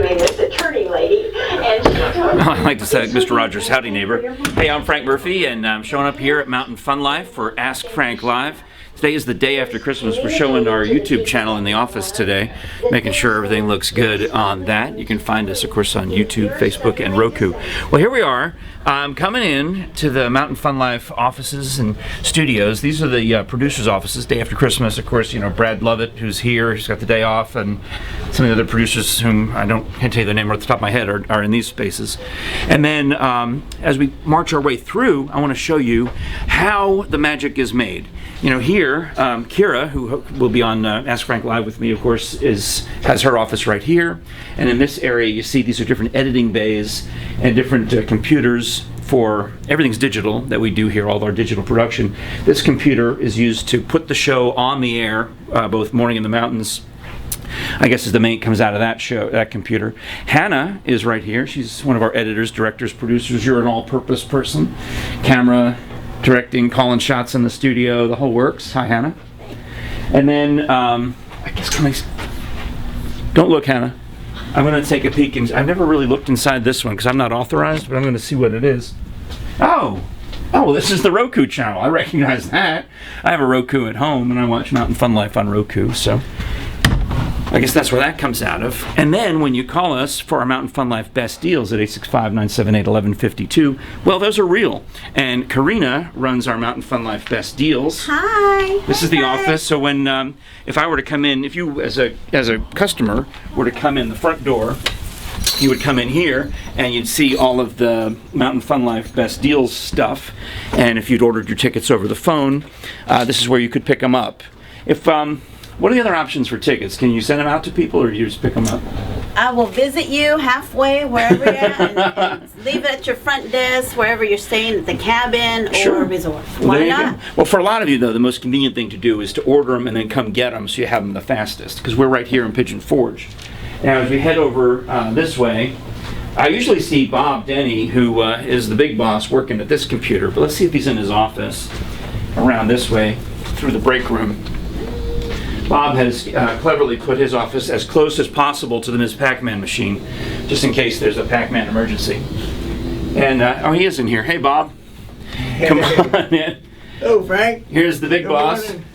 this attorney lady, and she told me, I'd like to say, Mr. Rogers, howdy neighbor. Hey, I'm Frank Murphy, and I'm showing up here at Mountain Fun Life for Ask Frank Live. Today is the day after Christmas. We're showing our YouTube channel in the office today, making sure everything looks good on that. You can find us, of course, on YouTube, Facebook, and Roku. Well, here we are. I'm coming in to the Mountain Fun Life offices and studios. These are the producers' offices, day after Christmas. Of course, you know, Brad Lovett, who's here, who's got the day off, and some of the other producers whom I can't tell you their name off the top of my head are in these spaces. And then as we march our way through, I want to show you how the magic is made. You know, here, Kira, who will be on Ask Frank Live with me, of course, has her office right here. And in this area, you see these are different editing bays and different computers for everything's digital that we do here, all of our digital production. This computer is used to put the show on the air, both Morning in the Mountains, I guess, is the main comes out of that show, that computer. Hannah is right here. She's one of our editors, directors, producers. You're an all-purpose person. Camera, directing, calling shots in the studio, the whole works. Hi, Hannah. And then, I guess, don't look, Hannah. I'm going to take a peek. I've never really looked inside this one because I'm not authorized, but I'm going to see what it is. Oh, this is the Roku channel. I recognize that. I have a Roku at home, and I watch Mountain Fun Life on Roku, so I guess that's where that comes out of. And then when you call us for our Mountain Fun Life best deals at 865-978-1152, well, those are real. And Karina runs our Mountain Fun Life best deals. Hi. This is the office. So when if I were to come in, if you as a customer were to come in the front door, you would come in here and you'd see all of the Mountain Fun Life best deals stuff. And if you'd ordered your tickets over the phone, this is where you could pick them up. What are the other options for tickets? Can you send them out to people, or do you just pick them up? I will visit you halfway, wherever you're at, and leave it at your front desk, wherever you're staying, at the cabin or resort. Why not? Well, for a lot of you, though, the most convenient thing to do is to order them and then come get them so you have them the fastest, because we're right here in Pigeon Forge. Now, as we head over this way, I usually see Bob Denny, who is the big boss, working at this computer, but let's see if he's in his office around this way through the break room. Bob has cleverly put his office as close as possible to the Ms. Pac-Man machine, just in case there's a Pac-Man emergency. And, he is in here. Hey, Bob. Come on in. Oh, Frank. Here's the big boss. Morning.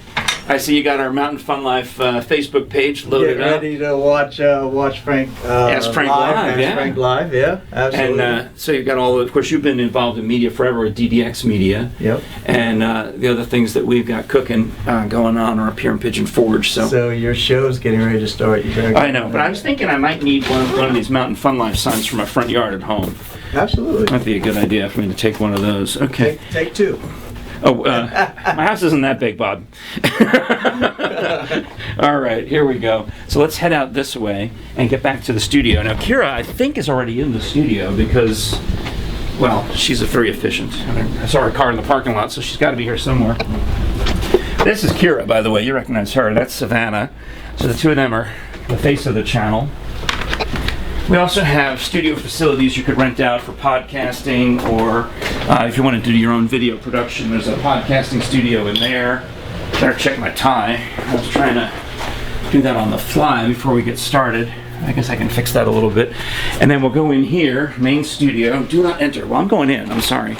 I see you got our Mountain Fun Life Facebook page loaded up. Get ready to watch Frank Ask Frank Live, Ask yeah. Frank Live, yeah, absolutely. And so you've got of course, you've been involved in media forever with DDX Media. Yep. And the other things that we've got cooking going on are up here in Pigeon Forge. So your show's getting ready to start. I know, but I was thinking I might need one of these Mountain Fun Life signs for my front yard at home. Absolutely. That'd be a good idea for me to take one of those. Okay. Take two. Oh, my house isn't that big, Bob. All right, here we go. So let's head out this way and get back to the studio. Now, Kira, I think, is already in the studio because, well, she's very efficient. I saw her car in the parking lot, so she's got to be here somewhere. This is Kira, by the way. You recognize her. That's Savannah. So the two of them are the face of the channel. We also have studio facilities you could rent out for podcasting, or if you want to do your own video production, there's a podcasting studio in there. Better check my tie. I was trying to do that on the fly before we get started. I guess I can fix that a little bit. And then we'll go in here, main studio. Do not enter. Well, I'm going in. I'm sorry.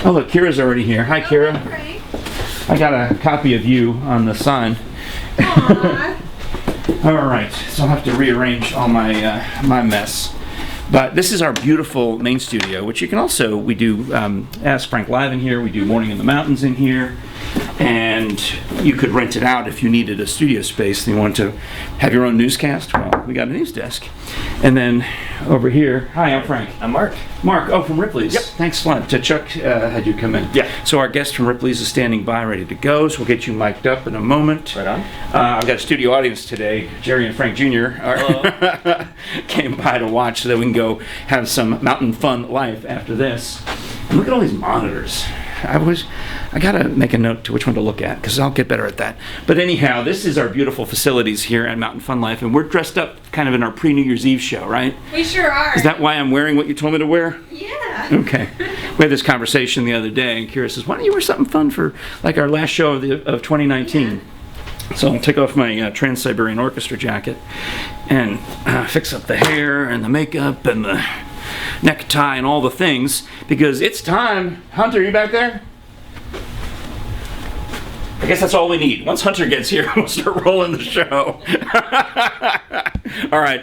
Oh, look, Kira's already here. Hi, Kira. Hi. I got a copy of you on the sign. All right, so I'll have to rearrange all my my mess. But this is our beautiful main studio, which you can also, we do Ask Frank Live in here, we do Morning in the Mountains in here, and you could rent it out if you needed a studio space and you want to have your own newscast. Well, we got a news desk. And then over here, hi, I'm Frank. I'm Mark. Mark, from Ripley's. Yep. Thanks a lot. Chuck had you come in. Yeah. So our guest from Ripley's is standing by, ready to go, so we'll get you mic'd up in a moment. Right on. I've got a studio audience today. Jerry and Frank Jr. came by to watch so that we can go have some Mountain Fun Life after this. And look at all these monitors. I gotta make a note to which one to look at, because I'll get better at that. But anyhow, this is our beautiful facilities here at Mountain Fun Life, and we're dressed up kind of in our pre-New Year's Eve show, right? We sure are. Is that why I'm wearing what you told me to wear? Yeah. Okay. We had this conversation the other day, and Kira says, why don't you wear something fun for like our last show of 2019? So I'll take off my Trans-Siberian Orchestra jacket and fix up the hair and the makeup and the necktie and all the things, because it's time. Hunter, you back there? I guess that's all we need. Once Hunter gets here, we'll start rolling the show. All right,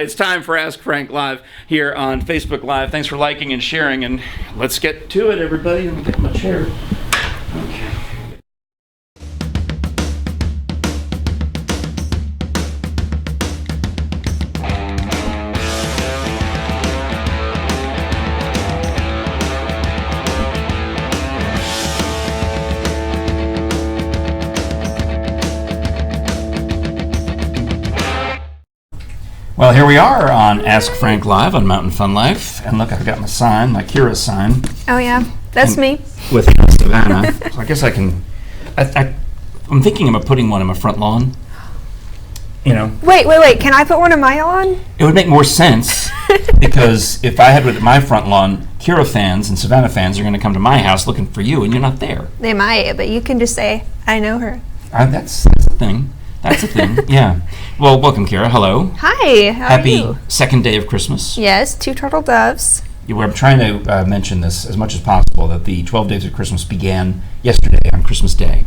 it's time for Ask Frank Live here on Facebook Live. Thanks for liking and sharing, and let's get to it, everybody. Let me get my chair. Okay. Well, here we are on Ask Frank Live on Mountain Fun Life. And look, I've got my sign, my Kira sign. Oh, yeah. That's me. With Savannah. So I guess I can... I'm thinking about putting one in my front lawn. You know? Wait. Can I put one in my lawn? It would make more sense, because if I had it at my front lawn, Kira fans and Savannah fans are going to come to my house looking for you, and you're not there. They might, but you can just say, I know her. That's a thing. That's a thing, yeah. Well, welcome, Kira. Hello. Hi, how Happy are you? second day of Christmas. Yes, 2 turtle doves. I'm trying to mention this as much as possible, that the 12 days of Christmas began yesterday on Christmas Day.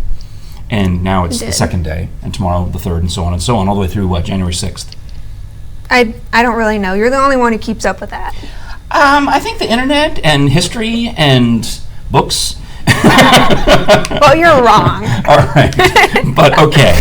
And now it's the second day, and tomorrow the third, and so on, all the way through, January 6th? I don't really know. You're the only one who keeps up with that. I think the internet and history and books. Well, you're wrong. All right, but okay.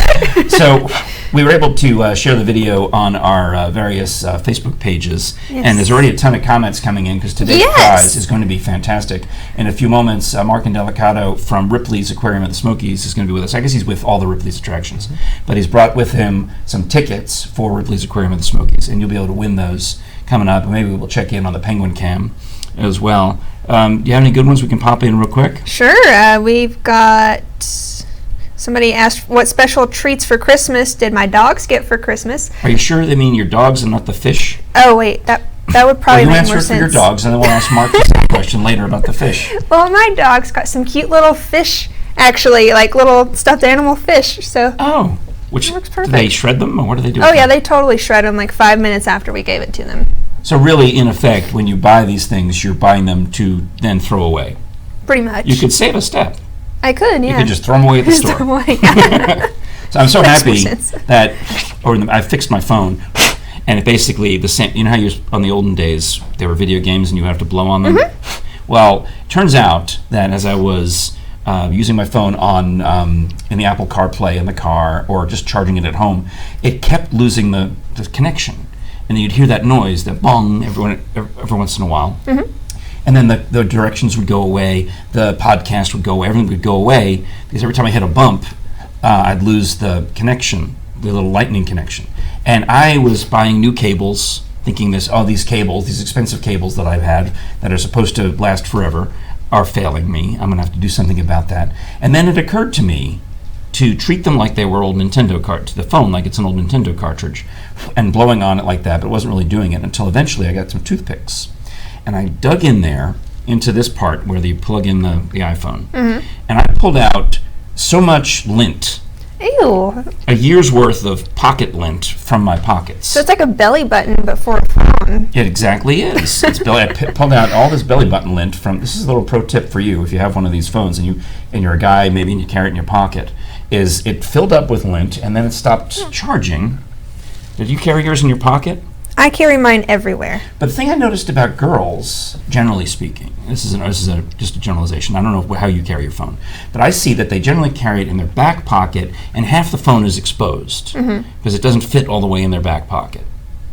So we were able to share the video on our various Facebook pages, and there's already a ton of comments coming in, because today's prize is going to be fantastic. In a few moments, Mark Indelicato from Ripley's Aquarium at the Smokies is going to be with us. I guess he's with all the Ripley's attractions, but he's brought with him some tickets for Ripley's Aquarium at the Smokies, and you'll be able to win those coming up. And maybe we'll check in on the Penguin Cam as well. Do you have any good ones we can pop in real quick? Sure. We've got... Somebody asked, what special treats for Christmas did my dogs get for Christmas? Are you sure they mean your dogs and not the fish? Oh, wait. That would probably you make answer more it sense. for your dogs, and then we'll ask Mark the same question later about the fish. Well, my dogs got some cute little fish, actually, like little stuffed animal fish. So. Oh. Which, works do perfect. they shred them, or what do they do? Oh, yeah, they totally shred them like 5 minutes after we gave it to them. So really, in effect, when you buy these things, you're buying them to then throw away. Pretty much. You could save a step. I could, yeah. You could just throw them away at the store. Throw 'em away. So I'm so Makes happy more sense. that, I fixed my phone, and it basically the same. You know how on the olden days there were video games and you have to blow on them. Mm-hmm. Well, turns out that as I was using my phone on in the Apple CarPlay in the car, or just charging it at home, it kept losing the connection, and you'd hear that noise, that bong, every once in a while. Mm-hmm. And then the directions would go away, the podcast would go away, everything would go away, because every time I hit a bump, I'd lose the connection, the little lightning connection. And I was buying new cables, thinking these cables, these expensive cables that I've had that are supposed to last forever, are failing me. I'm going to have to do something about that. And then it occurred to me to treat them like they were old Nintendo cartridge, the phone like it's an old Nintendo cartridge, and blowing on it like that, but it wasn't really doing it until eventually I got some toothpicks. And I dug in there into this part where you plug in the iPhone. Mm-hmm. And I pulled out so much lint. Ew. A year's worth of pocket lint from my pockets. So it's like a belly button, but for a phone. It exactly is. I pulled out all this belly button lint from, this is a little pro tip for you if you have one of these phones and you're a guy, maybe, and you carry it in your pocket, is it filled up with lint and then it stopped charging. Did you carry yours in your pocket? I carry mine everywhere. But the thing I noticed about girls, generally speaking, this is just a generalization. I don't know how you carry your phone, but I see that they generally carry it in their back pocket, and half the phone is exposed because it doesn't fit all the way in their back pocket.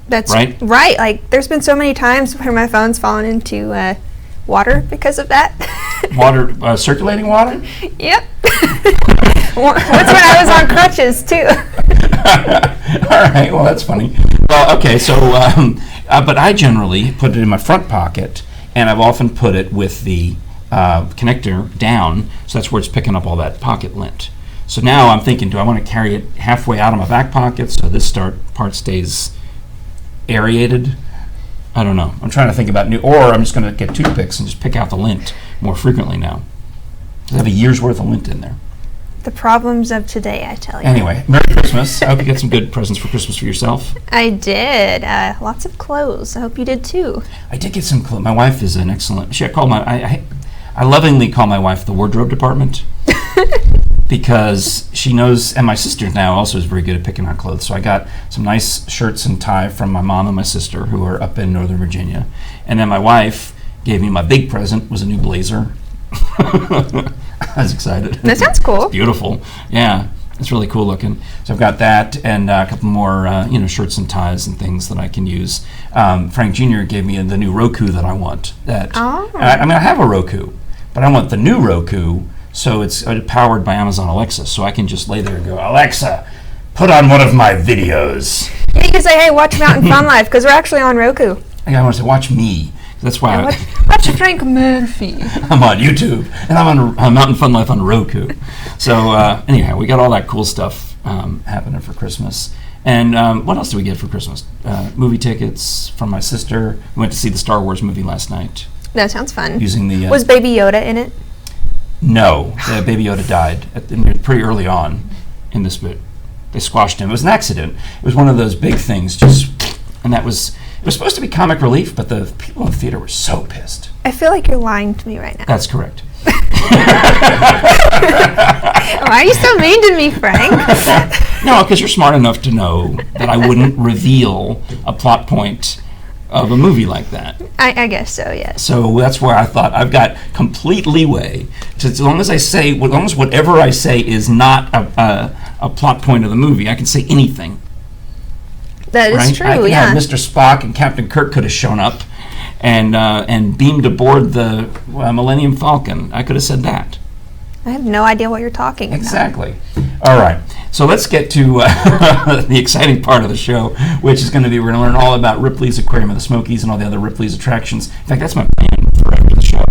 That's right. Like, there's been so many times where my phone's fallen into water because of that. Water, circulating water? Yep. Once when I was on crutches, too. All right, well, that's funny. Well, okay, so, but I generally put it in my front pocket, and I've often put it with the connector down, so that's where it's picking up all that pocket lint. So now I'm thinking, do I want to carry it halfway out of my back pocket so this part stays aerated? I don't know. I'm trying to think about or I'm just going to get toothpicks and just pick out the lint more frequently now. I have a year's worth of lint in there. The problems of today, I tell you. Anyway, Merry Christmas. I hope you get some good presents for Christmas for yourself. I did. Lots of clothes. I hope you did too. I did get some clothes. My wife is an excellent. I lovingly call my wife the wardrobe department because she knows, and my sister now also is very good at picking out clothes. So I got some nice shirts and tie from my mom and my sister who are up in Northern Virginia, and then my wife gave me my big present was a new blazer. I was excited. That sounds cool. It's beautiful. Yeah, it's really cool looking. So I've got that and a couple more, shirts and ties and things that I can use. Frank Jr. gave me the new Roku that I want. I have a Roku, but I want the new Roku, so it's powered by Amazon Alexa, so I can just lay there and go, Alexa, put on one of my videos. You can say, hey, watch Mountain Fun Life, because we're actually on Roku. I want to say, watch me. That's why watch Frank Murphy. I'm on YouTube, and I'm on Mountain Fun Life on Roku. So anyhow, we got all that cool stuff happening for Christmas. And what else did we get for Christmas? Movie tickets from my sister. We went to see the Star Wars movie last night. That sounds fun. Using the was Baby Yoda in it? No, Baby Yoda died pretty early on in this bit. They squashed him. It was an accident. It was one of those big things, and it was supposed to be comic relief, but the people in the theater were so pissed. I feel like you're lying to me right now. That's correct. Why are you so mean to me, Frank? No, because you're smart enough to know that I wouldn't reveal a plot point of a movie like that. I guess so, yes. So that's where I thought I've got complete leeway. As long as whatever I say is not a plot point of the movie, I can say anything. That is right? true, yeah. Mr. Spock and Captain Kirk could have shown up and beamed aboard the Millennium Falcon. I could have said that. I have no idea what you're talking about. Exactly. All right. So let's get to the exciting part of the show, which is going to be we're going to learn all about Ripley's Aquarium of the Smokies and all the other Ripley's attractions. In fact, that's my plan for after the show.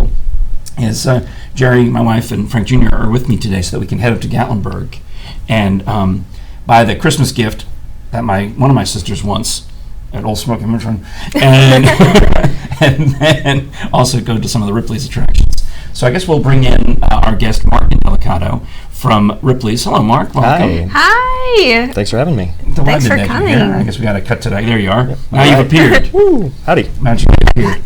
Is Jerry, my wife, and Frank Jr. are with me today so that we can head up to Gatlinburg and buy the Christmas gift that one of my sisters wants at Old Smoky Mountain, and and then also go to some of the Ripley's attractions. So I guess we'll bring in our guest, Mark Indelicato from Ripley's. Hello, Mark. Welcome. Hi. Thanks for having me. Thanks for coming. I guess we got to cut to that. There you are. Yep. Now you've appeared. Woo. Howdy. Magically appeared.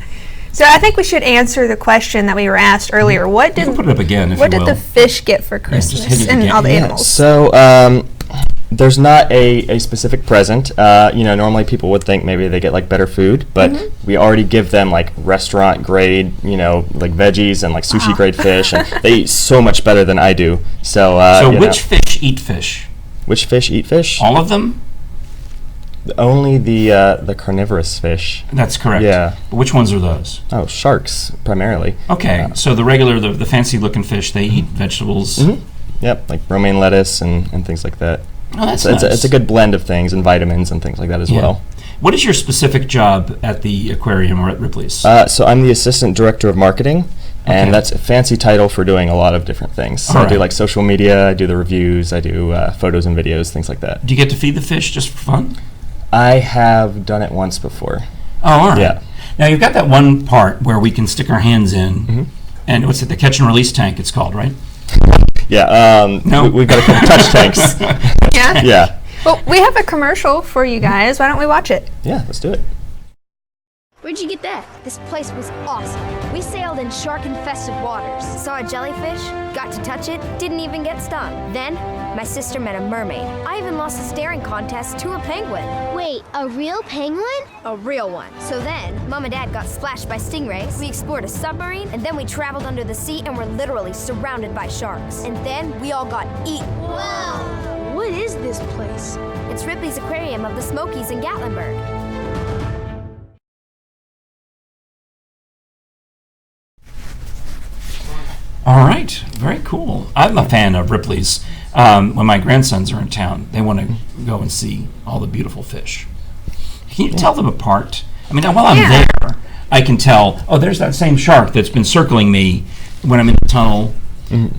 So I think we should answer the question that we were asked earlier. What You can put it up again if what you did will. the fish get for just hit Christmas it and again. all the Yeah, animals? so there's not a specific present. Normally people would think maybe they get like better food, but we already give them like restaurant grade, like veggies and like sushi grade fish, and they eat so much better than I do. So which fish eat fish? which fish eat fish? All of them? Only the carnivorous fish. That's correct. Yeah. But which ones are those? Oh, sharks primarily. Okay, so the regular, the fancy looking fish, they eat vegetables. Yep, like romaine lettuce and things like that. Oh, that's So nice. it's a good blend of things and vitamins and things like that as Yeah. well. What is your specific job at the aquarium or at Ripley's? So I'm the assistant director of marketing, and Okay. that's a fancy title for doing a lot of different things. So All I do right. like social media, I do the reviews, I do photos and videos, things like that. Do you get to feed the fish just for fun? I have done it once before. Oh, all right. Yeah. Now you've got that one part where we can stick our hands in, and what's it? The catch and release tank. It's called, right? Yeah, No. we've got a couple touch tanks. Yeah. Yeah. Well, we have a commercial for you guys. Why don't we watch it? Yeah, let's do it. Where'd you get that? This place was awesome. We sailed in shark-infested waters. Saw a jellyfish, got to touch it, didn't even get stung. Then, my sister met a mermaid. I even lost a staring contest to a penguin. Wait, a real penguin? A real one. So then, Mom and Dad got splashed by stingrays, we explored a submarine, and then we traveled under the sea and were literally surrounded by sharks. And then, we all got eaten. Wow! What is this place? It's Ripley's Aquarium of the Smokies in Gatlinburg. All right, very cool. I'm a fan of Ripley's. When my grandsons are in town, they want to go and see all the beautiful fish. Can you tell them apart? I mean, while I'm there, I can tell, oh, there's that same shark that's been circling me when I'm in the tunnel.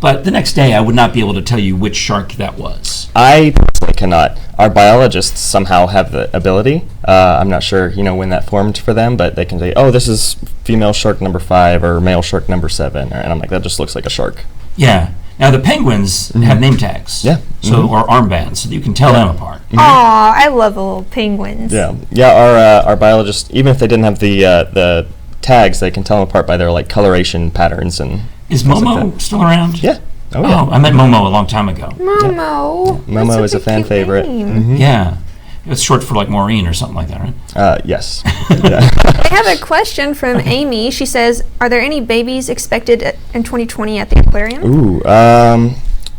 But the next day, I would not be able to tell you which shark that was. I personally cannot. Our biologists somehow have the ability. I'm not sure, when that formed for them, but they can say, oh, this is female shark number 5 or male shark number 7. And I'm like, that just looks like a shark. Yeah. Now the penguins have name tags. Yeah. So or armbands, so that you can tell them apart. Aw, I love the little penguins. Yeah. Our biologists, even if they didn't have the tags, they can tell them apart by their like coloration patterns and. Is things Momo like that. still around? Yeah. Oh yeah. Oh, I met Momo a long time ago. Momo. Momo That's is a such fan cute favorite. name. Yeah. It's short for like Maureen or something like that, right? Yes. Yeah. I have a question from Amy. She says, "Are there any babies expected in 2020 at the aquarium?" Ooh.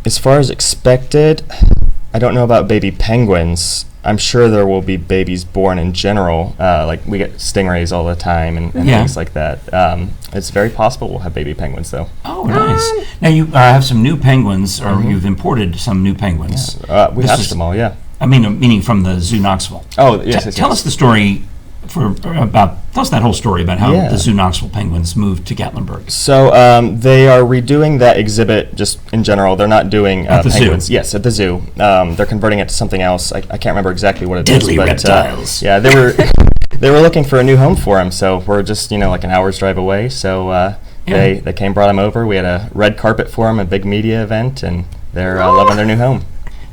As far as expected, I don't know about baby penguins. I'm sure there will be babies born in general. Like we get stingrays all the time and Yeah. things like that. It's very possible we'll have baby penguins though. Oh, nice. Now you have some new penguins, or you've imported some new penguins. We This hatched is- them all, yeah. I mean, meaning from the Zoo Knoxville. Oh, yes. Tell us the story tell us that whole story about how Yeah. the Zoo Knoxville penguins moved to Gatlinburg. So they are redoing that exhibit just in general. They're not doing At the zoo. penguins. Yes, at the zoo. They're converting it to something else. I can't remember exactly what it is. Deadly but, reptiles. Yeah, they were they were looking for a new home for them. So we're just like an hour's drive away. So they came, brought them over. We had a red carpet for them, a big media event, and they're loving their new home.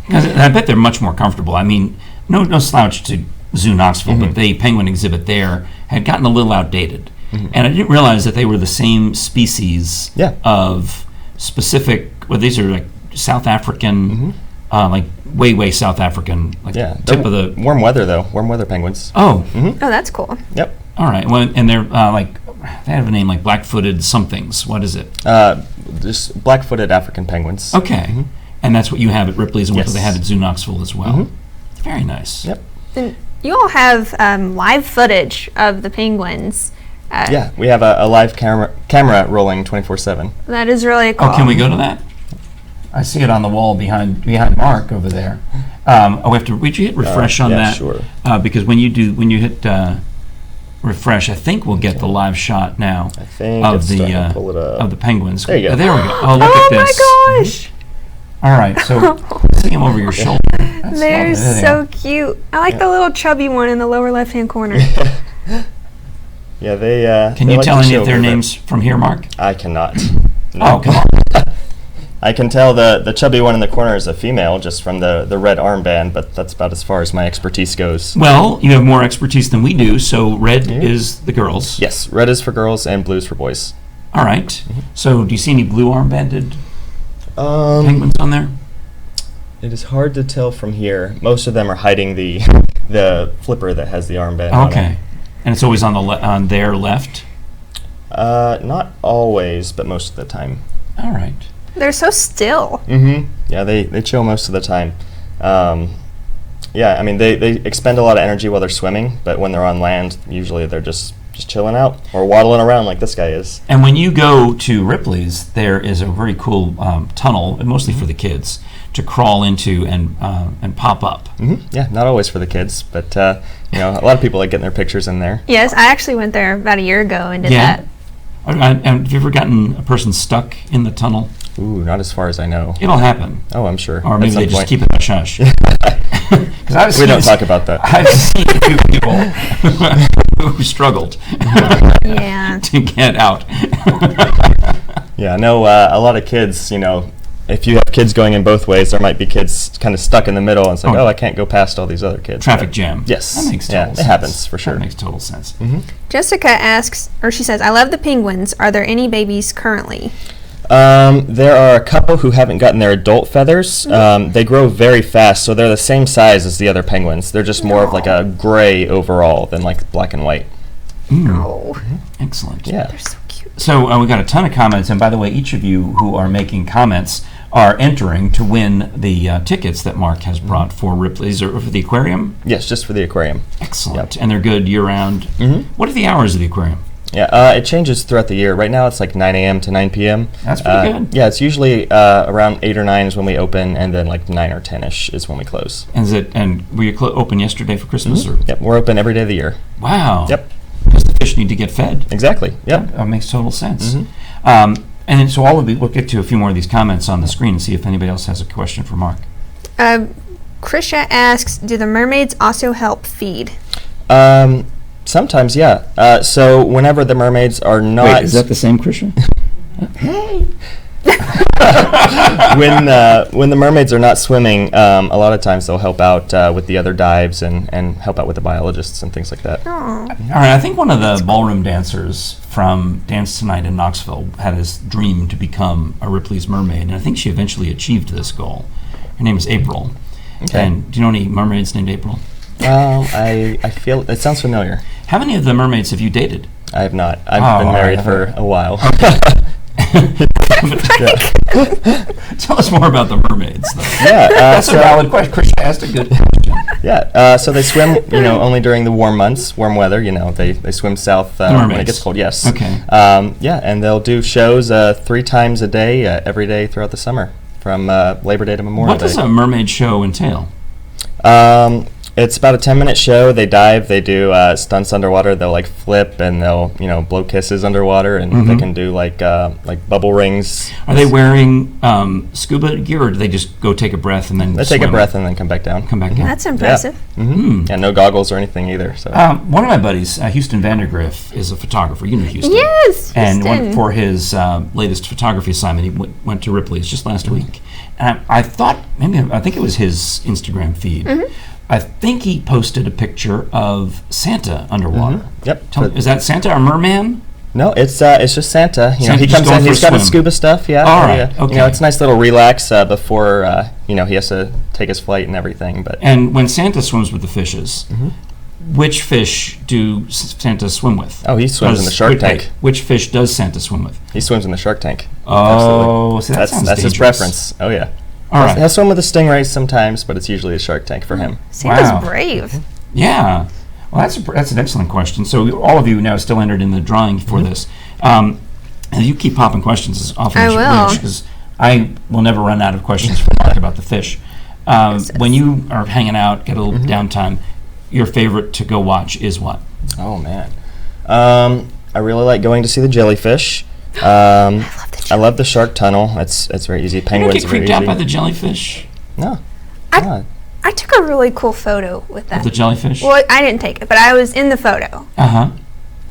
'Cause I bet they're much more comfortable. I mean, no slouch to Zoo Knoxville, but the penguin exhibit there had gotten a little outdated. And I didn't realize that they were the same species Yeah. of specific, well, these are like South African, like way South African, like tip of the... warm weather though. Warm weather penguins. Oh, Oh, that's cool. Yep. all right. Well, and they're they have a name like black-footed somethings. What is it? Just black-footed African penguins. Okay. And that's what you have at Ripley's and what Yes. they had at Zoo Knoxville as well. Very nice. Yep. And you all have live footage of the penguins. Yeah, we have a live camera rolling 24/7. That is really cool. Oh, can we go to that? I see it on the wall behind Mark over there. Would you hit refresh on yeah, that? sure. Because when you hit refresh, I think we'll get the live shot now I think of it's starting to the pull it up. of the penguins. There you go. There we go. Oh, look at this. Oh my gosh! All right, so see him over your shoulder. That's They're lovely. There they so are. cute. I like the little chubby one in the lower left-hand corner. Yeah, they. Can they you like tell to any show of their a bit. names from here, Mark? I cannot. Oh, come on. I can tell the chubby one in the corner is a female just from the red armband, but that's about as far as my expertise goes. Well, you have more expertise than we do, so red is the girls. Yes, red is for girls and blue is for boys. All right. So do you see any blue armbanded Um, penguins on there? it is hard to tell from here. Most of them are hiding the flipper that has the armband. on it. Okay. And it's always on on their left? Not always, but most of the time. All right. They're so still. Mm-hmm. Yeah, they chill most of the time. Yeah, I mean, they expend a lot of energy while they're swimming, but when they're on land, usually they're just chilling out or waddling around like this guy is. And when you go to Ripley's, there is a very cool tunnel, mostly for the kids, to crawl into and pop up. Mm-hmm. Yeah, not always for the kids, but a lot of people like getting their pictures in there. Yes, I actually went there about a year ago and did Yeah. that. And have you ever gotten a person stuck in the tunnel? Ooh, not as far as I know. It'll happen. Oh, I'm sure. Or At maybe some they just point. keep it hush hush. We don't talk about that. I've seen a few people who struggled Yeah. to get out. Yeah, I know a lot of kids, if you have kids going in both ways, there might be kids kind of stuck in the middle, and it's like, Oh. I can't go past all these other kids. Traffic But- jam. Yes. That makes total sense. It happens, for sure. That makes total sense. Jessica asks, or she says, "I love the penguins. Are there any babies currently?" There are a couple who haven't gotten their adult feathers. They grow very fast, so they're the same size as the other penguins. They're just more of like a gray overall than like black and white. Oh, Excellent. Yeah. they're so cute. So we got a ton of comments, and by the way, each of you who are making comments are entering to win the tickets that Mark has brought for Ripley's or for the aquarium. Yes, just for the aquarium. Excellent. And they're good year-round. What are the hours of the aquarium? Yeah, it changes throughout the year. Right now it's like 9 a.m. to 9 p.m. That's pretty good. Yeah, it's usually around 8 or 9 is when we open, and then like 9 or 10-ish is when we close. And were you open yesterday for Christmas? Or? Yep, we're open every day of the year. Wow. Yep. Because the fish need to get fed. Exactly. Yep. That makes total sense. And then, so we'll get to a few more of these comments on the screen and see if anybody else has a question for Mark. Krisha asks, "Do the mermaids also help feed?" Sometimes, yeah. So whenever the mermaids are not... Wait, is that the same Christian? Hey! when the mermaids are not swimming, a lot of times they'll help out with the other dives and help out with the biologists and things like that. All right, I think one of the ballroom dancers from Dance Tonight in Knoxville had his dream to become a Ripley's mermaid, and I think she eventually achieved this goal. Her name is April. Okay. And do you know any mermaids named April? I feel it sounds familiar. How many of the mermaids have you dated? I have not. I've been married for a while. Tell us more about the mermaids, though. Yeah, That's a valid question. Chris asked a good question. Yeah, so they swim, only during the warm months, warm weather. They swim south when it gets cold. Yes. Okay. Yeah, and they'll do shows 3 times a day, every day throughout the summer, from Labor Day to Memorial Day. What does a mermaid show entail? It's about a 10-minute show. They dive, they do stunts underwater. They'll like flip and they'll blow kisses underwater, and they can do like bubble rings. Are they wearing scuba gear, or do they just go take a breath and then They take a breath and then come back down. That's impressive. Yeah, no goggles or anything either. So one of my buddies, Houston Vandergriff, is a photographer. You know Houston. Yes. And Houston. for his latest photography assignment, he went to Ripley's just last week. And I think it was his Instagram feed. I think he posted a picture of Santa underwater. Yep. Is that Santa or merman? No, it's just Santa. Santa He just comes going in. for a He's got his swim. scuba stuff. Yeah. All right, okay. It's a nice little relax before he has to take his flight and everything. But And when Santa swims with the fishes, which fish do Santa swim with? Oh, he swims in the shark tank. Which fish does Santa swim with? He swims in the shark tank. Oh, so that sounds that's his dangerous. preference. Oh yeah. All right. He'll swim with the stingrays sometimes, but it's usually a shark tank for him. Santa's Wow. brave. Yeah. Well, that's an excellent question. So all of you now still entered in the drawing for this. And you keep popping questions as often as you will. wish, because I will never run out of questions for Mark about the fish. When you are hanging out, get a little downtime, your favorite to go watch is what? Oh man, I really like going to see the jellyfish. I love the shark tunnel. It's very easy. You don't Penguins get are very creeped out by easy. the jellyfish? No. I took a really cool photo with that. Of the jellyfish? Well, I didn't take it, but I was in the photo. Uh-huh.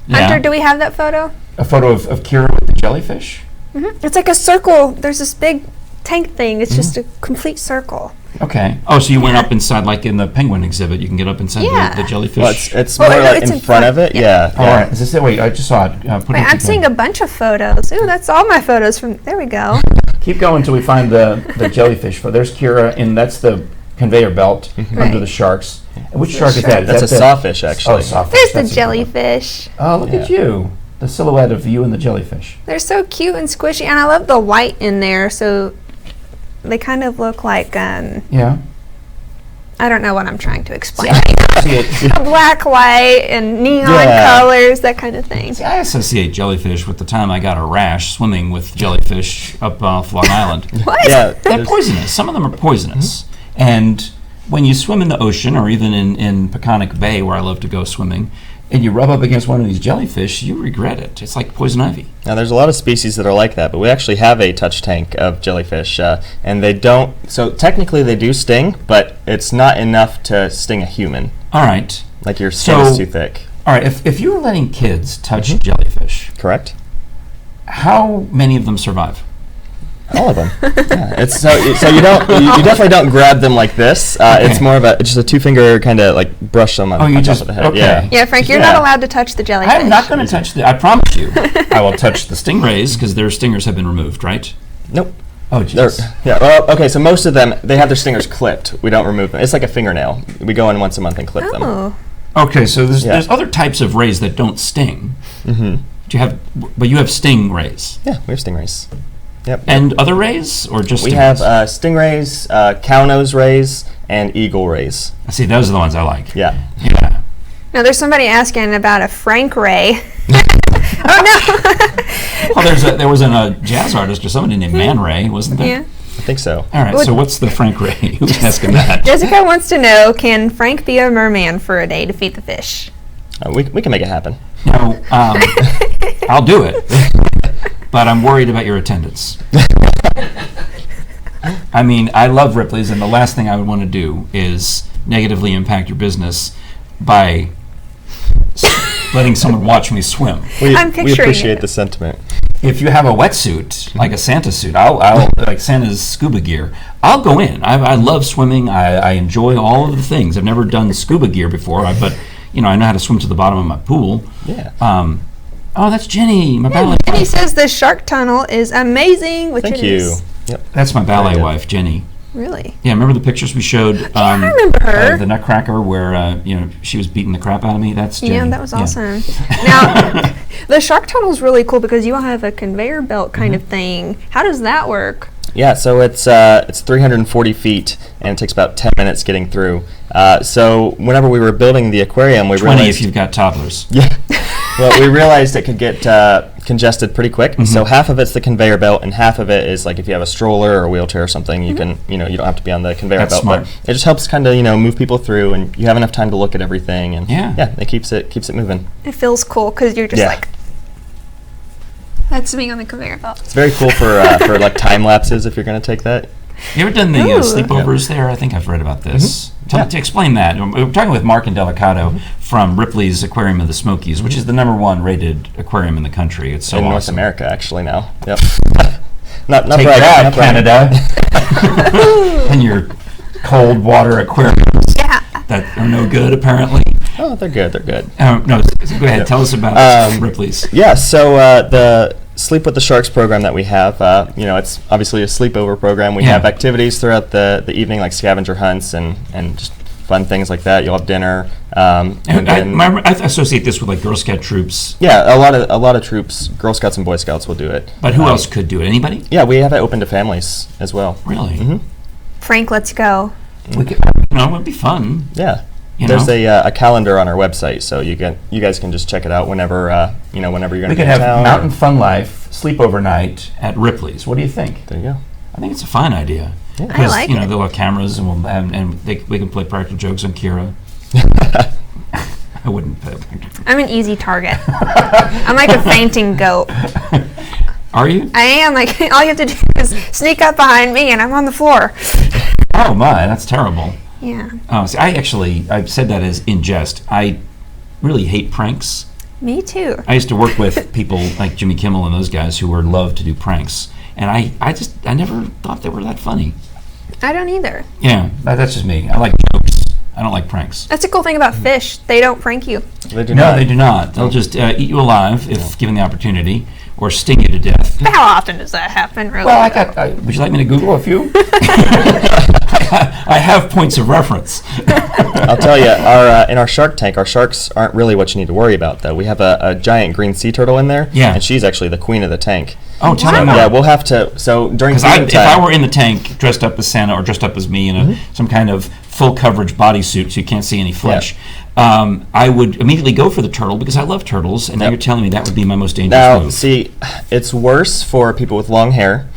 Yeah. Hunter, do we have that photo? A photo of Kira with the jellyfish? It's like a circle. There's this big tank thing. It's just a complete circle. Okay. Oh, so you went up inside, like in the penguin exhibit. You can get up inside Yeah. the jellyfish. Well, it's Well, more no, like it's in front of it. Yeah. All right. Is this it? Wait, I just saw it. Put Wait, it I'm seeing a bunch of photos. Ooh, that's all my photos from. There we go. Keep going until we find the jellyfish. There's Kira, and that's the conveyor belt under Right. the sharks. And which shark is that? Is That's that a sawfish, Oh, actually. sawfish. There's That's the a good one. jellyfish. Oh, look at you. The silhouette of you and the jellyfish. They're so cute and squishy, and I love the white in there. So they kind of look like Yeah. I don't know what I'm trying to explain. See, Black light and neon Yeah. colors, that kind of thing. I associate jellyfish with the time I got a rash swimming with jellyfish up off Long Island. What? Yeah. They're poisonous. Some of them are poisonous. And when you swim in the ocean, or even in Peconic Bay, where I love to go swimming, and you rub up against one of these jellyfish, you regret it. It's like poison ivy. Now, there's a lot of species that are like that, but we actually have a touch tank of jellyfish, and they don't. So technically, they do sting, but it's not enough to sting a human. All right. Like your skin is too thick. All right. If you were letting kids touch jellyfish, Correct. how many of them survive? All of them. Yeah. It's so you don't you definitely don't grab them like this. It's more of just a 2-finger kind of like brush them on, Oh, you on top just- of the head. okay. Yeah. Yeah, Frank, you're Yeah. not allowed to touch the jellyfish. I'm not going to touch the. I promise you, I will touch the stingrays because their stingers have been removed, right? Nope. Oh, They're, jeez. yeah. Well, okay. So most of them, they have their stingers clipped. We don't remove them. It's like a fingernail. We go in once a month and clip them. Oh. Okay, so Yeah. there's other types of rays that don't sting. Mm-hmm. But you have stingrays. Yeah, we have stingrays. Yep. And other rays, or just we stingrays? have stingrays, cow-nose rays, and eagle rays. See, those are the ones I like. Yeah. Yeah. Now, there's somebody asking about a Frank Ray. Oh, no. Well, there was a jazz artist or somebody named Man Ray, wasn't there? Yeah. I think so. All right, so what's the Frank Ray? Who's asking that? Jessica wants to know, can Frank be a merman for a day to feed the fish? We can make it happen. No, I'll do it. But I'm worried about your attendance. I mean, I love Ripley's, and the last thing I would want to do is negatively impact your business by letting someone watch me swim. I'm We picturing appreciate it. the sentiment. if you have a wetsuit, like a Santa suit, I'll like Santa's scuba gear, I'll go in. I love swimming. I enjoy all of the things. I've never done scuba gear before, but I know how to swim to the bottom of my pool. Yeah. Oh, that's Jenny, my ballet Jenny wife. says the shark tunnel is amazing, which Thank it you. is. Yep. That's my ballet Very good. wife, Jenny. Really? Yeah, remember the pictures we showed? I remember her. Of the Nutcracker, where she was beating the crap out of me. That's Jenny. Yeah, that was awesome. Now, the shark tunnel is really cool because you all have a conveyor belt kind of thing. How does that work? Yeah, so it's 340 feet, and it takes about 10 minutes getting through. So whenever we were building the aquarium, we 20 realized... if you've got toddlers. Yeah. Well, we realized it could get congested pretty quick. So half of it's the conveyor belt, and half of it is like if you have a stroller or a wheelchair or something, you can, you don't have to be on the conveyor That's belt. smart. But it just helps kind of, move people through, and you have enough time to look at everything, and Yeah. it keeps it moving. It feels cool because you're just Yeah. like, that's me on the conveyor belt. It's very cool for like time lapses if you're going to take that. You ever done the Ooh. sleepovers there? I think I've read about this. To explain that, we're talking with Mark Indelicato from Ripley's Aquarium of the Smokies, which is the #1 rated aquarium in the country. It's so in awesome. North America, actually, now. Yep. not Take bragging, that, not bragging. Canada. And your cold water aquariums Yeah. that are no good, apparently. Oh, they're good. They're good. No, go ahead. Tell us about Ripley's. Yeah, so the Sleep with the Sharks program that we have, it's obviously a sleepover program. We have activities throughout the evening, like scavenger hunts and just fun things like that. You'll have dinner. And then, I associate this with like Girl Scout troops. yeah, a lot of troops, Girl Scouts and Boy Scouts will do it. But who else could do it? Anybody? Yeah, we have it open to families as well. Really? Frank, let's go. We could, it would be fun. Yeah. You There's know? a calendar on our website, so you guys can just check it out whenever whenever you're going We to could be in have town. Mountain Fun Life sleepover night at Ripley's. What do you think? There you go. I think it's a fine idea. Yeah. I like it. They'll have cameras and we can play practical jokes on Kira. I wouldn't. I'm an easy target. I'm like a fainting goat. Are you? I am. Like, all you have to do is sneak up behind me and I'm on the floor. Oh my, that's terrible. Yeah. Oh, see, I've said that as in jest. I really hate pranks. Me too. I used to work with people like Jimmy Kimmel and those guys who love to do pranks, and I never thought they were that funny. I don't either. Yeah, that's just me. I like jokes. I don't like pranks. That's a cool thing about fish. They don't prank you. They do No, not. they do not. They'll just eat you alive if given the opportunity, or sting you to death. How often does that happen, really? Well, would you like me to Google a few? I have points of reference. I'll tell you, in our shark tank, our sharks aren't really what you need to worry about, though. We have a giant green sea turtle in there, Yeah. and she's actually the queen of the tank. Oh, tell me more. Yeah, we'll have to. So during feeding If time, I were in the tank dressed up as Santa or dressed up as me in some kind of full coverage bodysuit so you can't see any flesh, I would immediately go for the turtle because I love turtles, and now you're telling me that would be my most dangerous now move. see, it's worse for people with long hair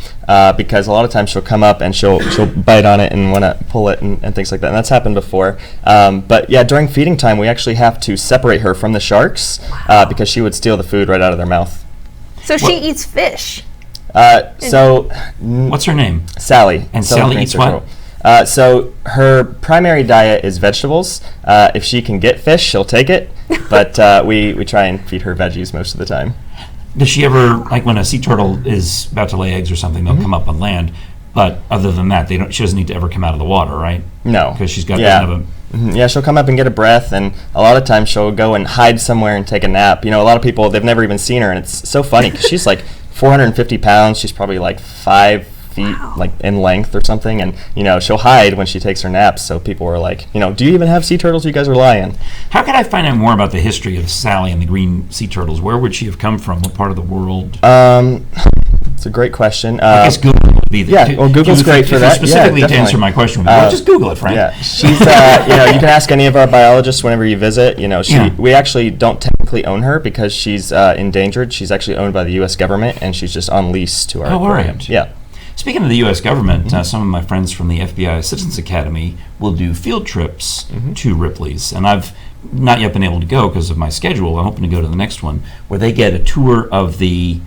because a lot of times she'll come up and she'll bite on it and want to pull it and things like that. And that's happened before. But yeah, during feeding time, we actually have to separate her from the sharks because she would steal the food right out of their mouth. So she eats fish. What's her name? Sally. And Sally eats what? So her primary diet is vegetables. If she can get fish, she'll take it. But we try and feed her veggies most of the time. Does she ever, like when a sea turtle is about to lay eggs or something, they'll come up on land, but other than that, she doesn't need to ever come out of the water, right? No. Because she's got Yeah. kind of Yeah, she'll come up and get a breath, and a lot of times she'll go and hide somewhere and take a nap. A lot of people, they've never even seen her, and it's so funny because she's like 450 pounds. She's probably like 5 feet like in length or something, and she'll hide when she takes her naps. So people were like, do you even have sea turtles? You guys are lying. How could I find out more about the history of Sally and the green sea turtles? Where would she have come from? What part of the world? It's a great question. I guess Google would be the Google's great for that. Specifically Yeah, to answer definitely. my question, just Google it, Frank. Yeah, she's. You can ask any of our biologists whenever you visit. We actually don't technically own her because she's endangered. She's actually owned by the U.S. government, and she's just on lease to our aquarium. Right. Yeah. Speaking of the U.S. government, some of my friends from the FBI Citizens Academy will do field trips to Ripley's, and I've not yet been able to go because of my schedule. I'm hoping to go to the next one, where they get a tour of the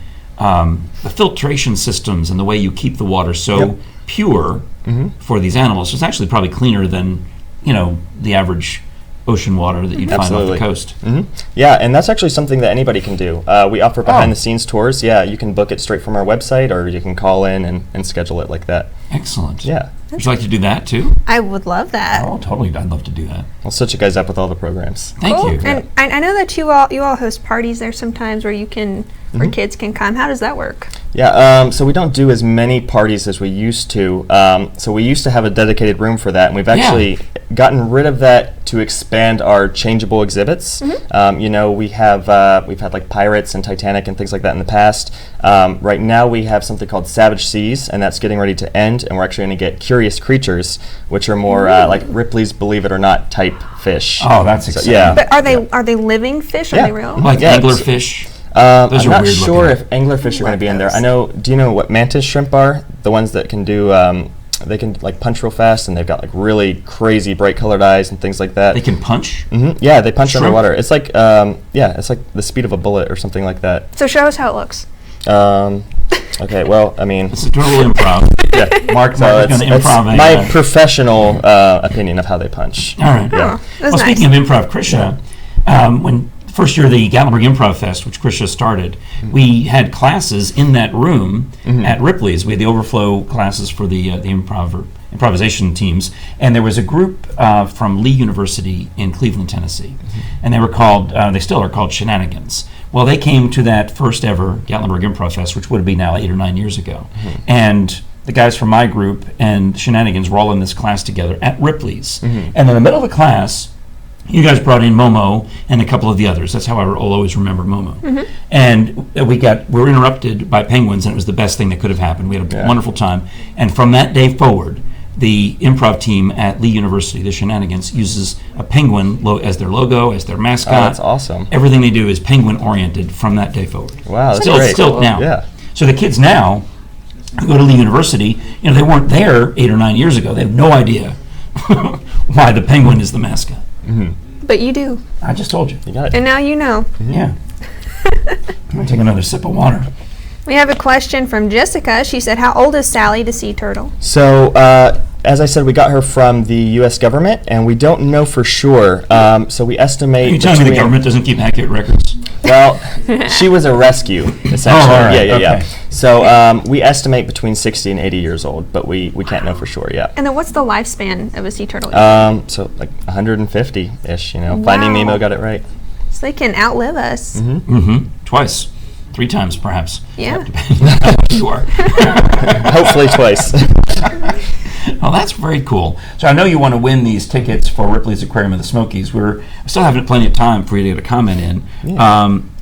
filtration systems and the way you keep the water so pure for these animals. So it's actually probably cleaner than the average ocean water that you'd find off Absolutely. the coast. Yeah, and that's actually something that anybody can do. We offer behind-the-scenes tours. Yeah, you can book it straight from our website, or you can call in and schedule it like that. Excellent. Yeah. Would you like to do that too? I would love that. Oh, totally. I'd love to do that. We'll set you guys up with all the programs. Thank Cool. you. And I know that you all host parties there sometimes where you can where kids can come. How does that work? Yeah, so we don't do as many parties as we used to. So we used to have a dedicated room for that, and we've actually gotten rid of that to expand our changeable exhibits. You know, we've had like pirates and Titanic and things like that in the past. Right now we have something called Savage Seas, and that's getting ready to end, and we're actually going to get Curious Creatures, which are more like Ripley's Believe It or Not type fish. Oh, that's exciting. Yeah. But are they living fish? Are Yeah. they real? Like Yeah, anglerfish. I'm are not weird sure looking. if anglerfish are going to be in there. those. I know. Do you know what mantis shrimp are? The ones that can do. They can like punch real fast, and they've got like really crazy bright colored eyes and things like that. They can punch. Yeah, they punch Shrimp? underwater. It's like it's like the speed of a bullet or something like that. So show us how it looks. Okay, well, I mean, It's a total improv. yeah, Mark is it's going to improv. my professional opinion of how they punch. All right. Yeah. That's Well, nice. speaking of improv, Krisha, when first year of the Gatlinburg Improv Fest, which Krisha started, we had classes in that room at Ripley's. We had the overflow classes for the improvisation teams, and there was a group from Lee University in Cleveland, Tennessee, and they were called, they still are called Shenanigans. Well, they came to that first ever Gatlinburg Improv Fest, which would be now 8 or 9 years ago, and the guys from my group and Shenanigans were all in this class together at Ripley's, and in the middle of the class, you guys brought in Momo and a couple of the others. That's how I'll always remember Momo. And we were interrupted by penguins, and it was the best thing that could have happened. We had a wonderful time. And from that day forward, the improv team at Lee University, the Shenanigans, uses a penguin as their logo, as their mascot. Oh, that's awesome. Everything they do is penguin-oriented from that day forward. Wow, that's Still, great. still now. Yeah. So the kids now who go to Lee University, you know, they weren't there 8 or 9 years ago. They have no idea why the penguin is the mascot. But you do. I just told you. You got it. And now you know. Yeah. I'm going to take another sip of water. We have a question from Jessica. She said, how old is Sally the sea turtle? So, as I said, we got her from the U.S. government, and we don't know for sure. So we estimate. Are you telling me the government doesn't keep accurate records? Well, she was a rescue, essentially. all right, Yeah. okay. So we estimate between 60 and 80 years old, but we can't know for sure yet. And then what's the lifespan of a sea turtle? So like 150-ish, you know. Finding Wow. Nemo got it right. So they can outlive us. Twice. 3 times, perhaps. Yeah. Depending on how old you are. Hopefully twice. Well, that's very cool. So I know you want to win these tickets for Ripley's Aquarium of the Smokies. We're still having plenty of time for you to get a comment in.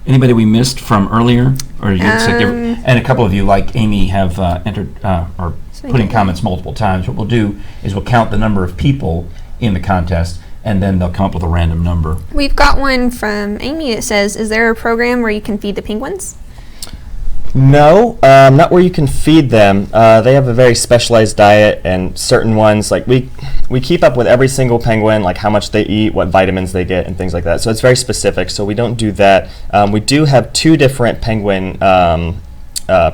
Anybody we missed from earlier? Or you and a couple of you, like Amy, have entered or put in comments multiple times. What we'll do is we'll count the number of people in the contest, and then they'll come up with a random number. We've got one from Amy that says, is there a program where you can feed the penguins? No, not where you can feed them. They have a very specialized diet, and certain ones, like we keep up with every single penguin, like how much they eat, what vitamins they get, and things like that. So it's very specific, so we don't do that. We do have 2 different penguin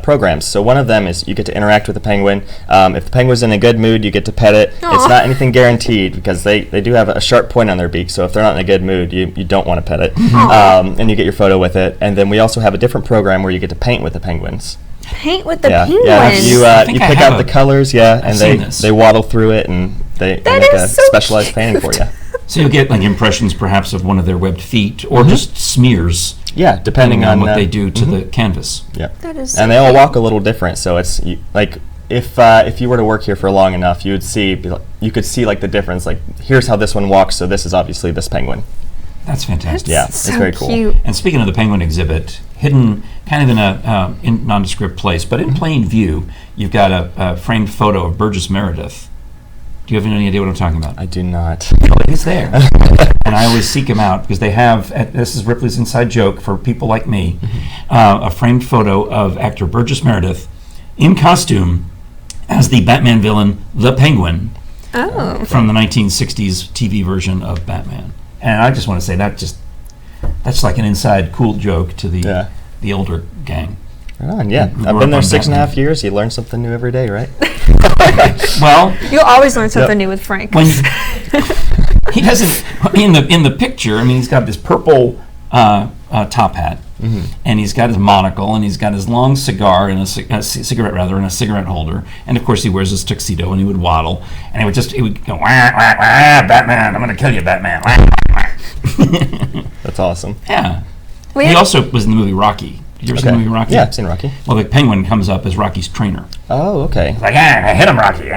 programs. So one of them is you get to interact with the penguin. If the penguin's in a good mood, you get to pet it. Aw. It's not anything guaranteed because they do have a sharp point on their beak, so if they're not in a good mood, you don't want to pet it. And you get your photo with it. And then we also have a different program where you get to paint with the penguins. Paint with the Yeah, penguins? you I think I pick have out a- the colors, and I've seen this. they waddle through it, and they That make is a so specialized painting for you. So you'll get like impressions, perhaps, of one of their webbed feet, or just smears, Yeah, depending on what they do to the canvas. Yeah, That is and they all walk a little different. So it's like if you were to work here for long enough, you could see like the difference. Like here's how this one walks. So this is obviously this penguin. That's fantastic. Yeah, so it's very cool. cute. And speaking of the penguin exhibit, hidden kind of in a nondescript place, but in plain view, you've got a framed photo of Burgess Meredith. Do you have any idea what I'm talking about? I do not. Well, he's there. And I always seek him out because they have, this is Ripley's inside joke for people like me, a framed photo of actor Burgess Meredith in costume as the Batman villain, the Penguin, from the 1960s TV version of Batman. And I just want to say that's like an inside cool joke to the older gang. Right on, yeah. grew I've up been there on 6.5 Batman. years. You learn something new every day, right? Well, You'll always learn something new with Frank. when doesn't. In the picture, I mean, he's got this purple top hat, and he's got his monocle, and he's got his long cigar and a cigarette rather, and a cigarette holder, and of course he wears his tuxedo, and he would waddle, and he would go, wah, wah, wah, Batman, I'm going to kill you, Batman. Wah, wah, wah. That's awesome. Yeah. He also was in the movie Rocky. Did you ever see the movie Rocky? Yeah, I've seen Rocky. Well, the penguin comes up as Rocky's trainer. Oh, okay. It's like, I hit him, Rocky.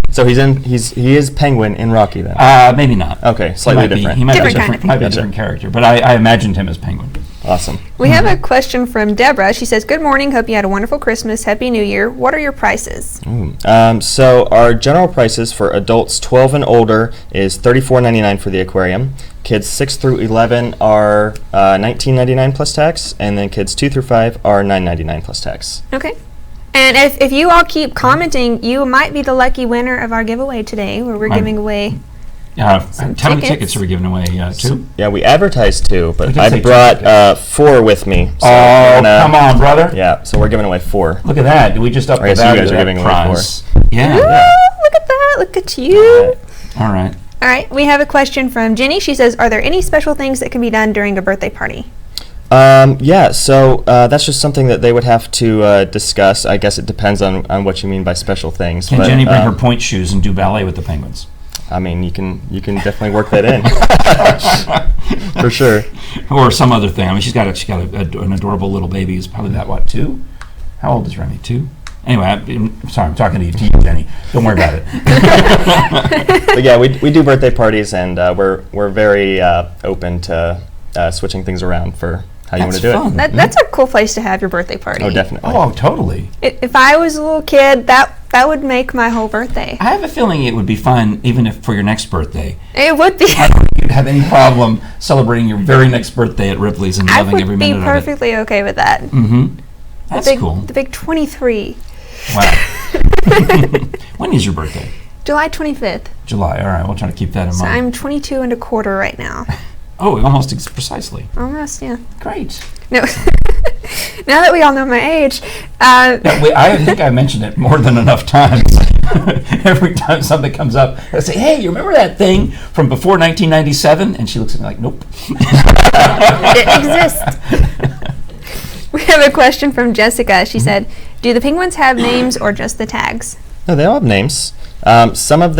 So he is Penguin in Rocky then? Maybe not. Okay, slightly different. He might Different be kind of might be a different character, but I imagined him as Penguin. Awesome. We have a question from Deborah. She says, good morning. Hope you had a wonderful Christmas. Happy New Year. What are your prices? So our general prices for adults 12 and older is $34.99 for the aquarium. Kids 6 through 11 are $19.99 plus tax, and then kids 2 through 5 are $9.99 plus tax. Okay. And if you all keep commenting, you might be the lucky winner of our giveaway today, where we're giving away How many tickets are we giving away? 2? Yeah, we advertised 2, but did I say brought 4 with me. So come on, brother. Yeah, so we're giving away 4. Look at that. We just upped the guess you value guys of are that giving away prize. 4. Yeah. Ooh, look at that. Look at you. All right. All right. We have a question from Jenny. She says, are there any special things that can be done during a birthday party? Yeah, so that's just something that they would have to discuss. I guess it depends on what you mean by special things. Can Jenny bring her point shoes and do ballet with the penguins? I mean, you can definitely work that in. For sure. Or some other thing. I mean, she's got an adorable little baby. He's probably that, 2? How old is Remy? 2? Anyway, I'm sorry, I'm talking to you, Jenny. Don't worry about it. But yeah, we do birthday parties, and we're very open to switching things around for how you want to do fun. it. That's a cool place to have your birthday party. Oh, definitely. Oh, totally. If I was a little kid, that would make my whole birthday. I have a feeling it would be fun even if for your next birthday. It would be. I don't think you'd have any problem celebrating your very next birthday at Ripley's and I loving every would be minute of it. perfectly okay with that. Mm-hmm. That's cool. The big 23. Wow. When is your birthday? July 25th. July. All right, we'll try to keep that in mind. So I'm 22 and a quarter right now. Oh, almost precisely. Almost, yeah. Great. No. Now that we all know my age. I think I mentioned it more than enough times. Every time something comes up, I say, hey, you remember that thing from before 1997? And she looks at me like, nope. It exists. We have a question from Jessica. She said, do the penguins have names or just the tags? No, they all have names. Most of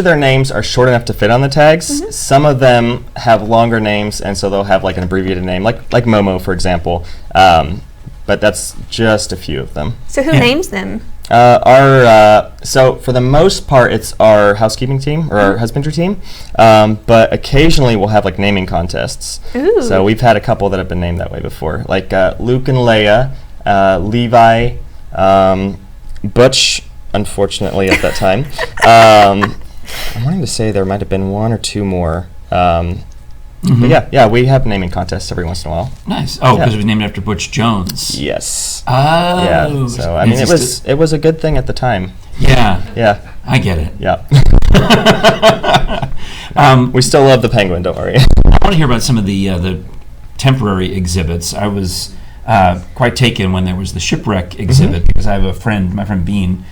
their names are short enough to fit on the tags. Some of them have longer names, and so they'll have like an abbreviated name, like Momo, for example. But that's just a few of them. So who names them? So for the most part, it's our housekeeping team or our husbandry team. But occasionally we'll have like naming contests. Ooh. So we've had a couple that have been named that way before, like Luke and Leia, Levi, Butch. Unfortunately, at that time, I'm wanting to say there might have been 1 or 2 more. But yeah, we have naming contests every once in a while. Nice. Oh, because it was named after Butch Jones. Yes. Oh. Yeah. So I mean, it was a good thing at the time. Yeah. Yeah. I get it. Yeah. We still love the penguin. Don't worry. I want to hear about some of the temporary exhibits. I was quite taken when there was the shipwreck exhibit because I have a friend, my friend Bean,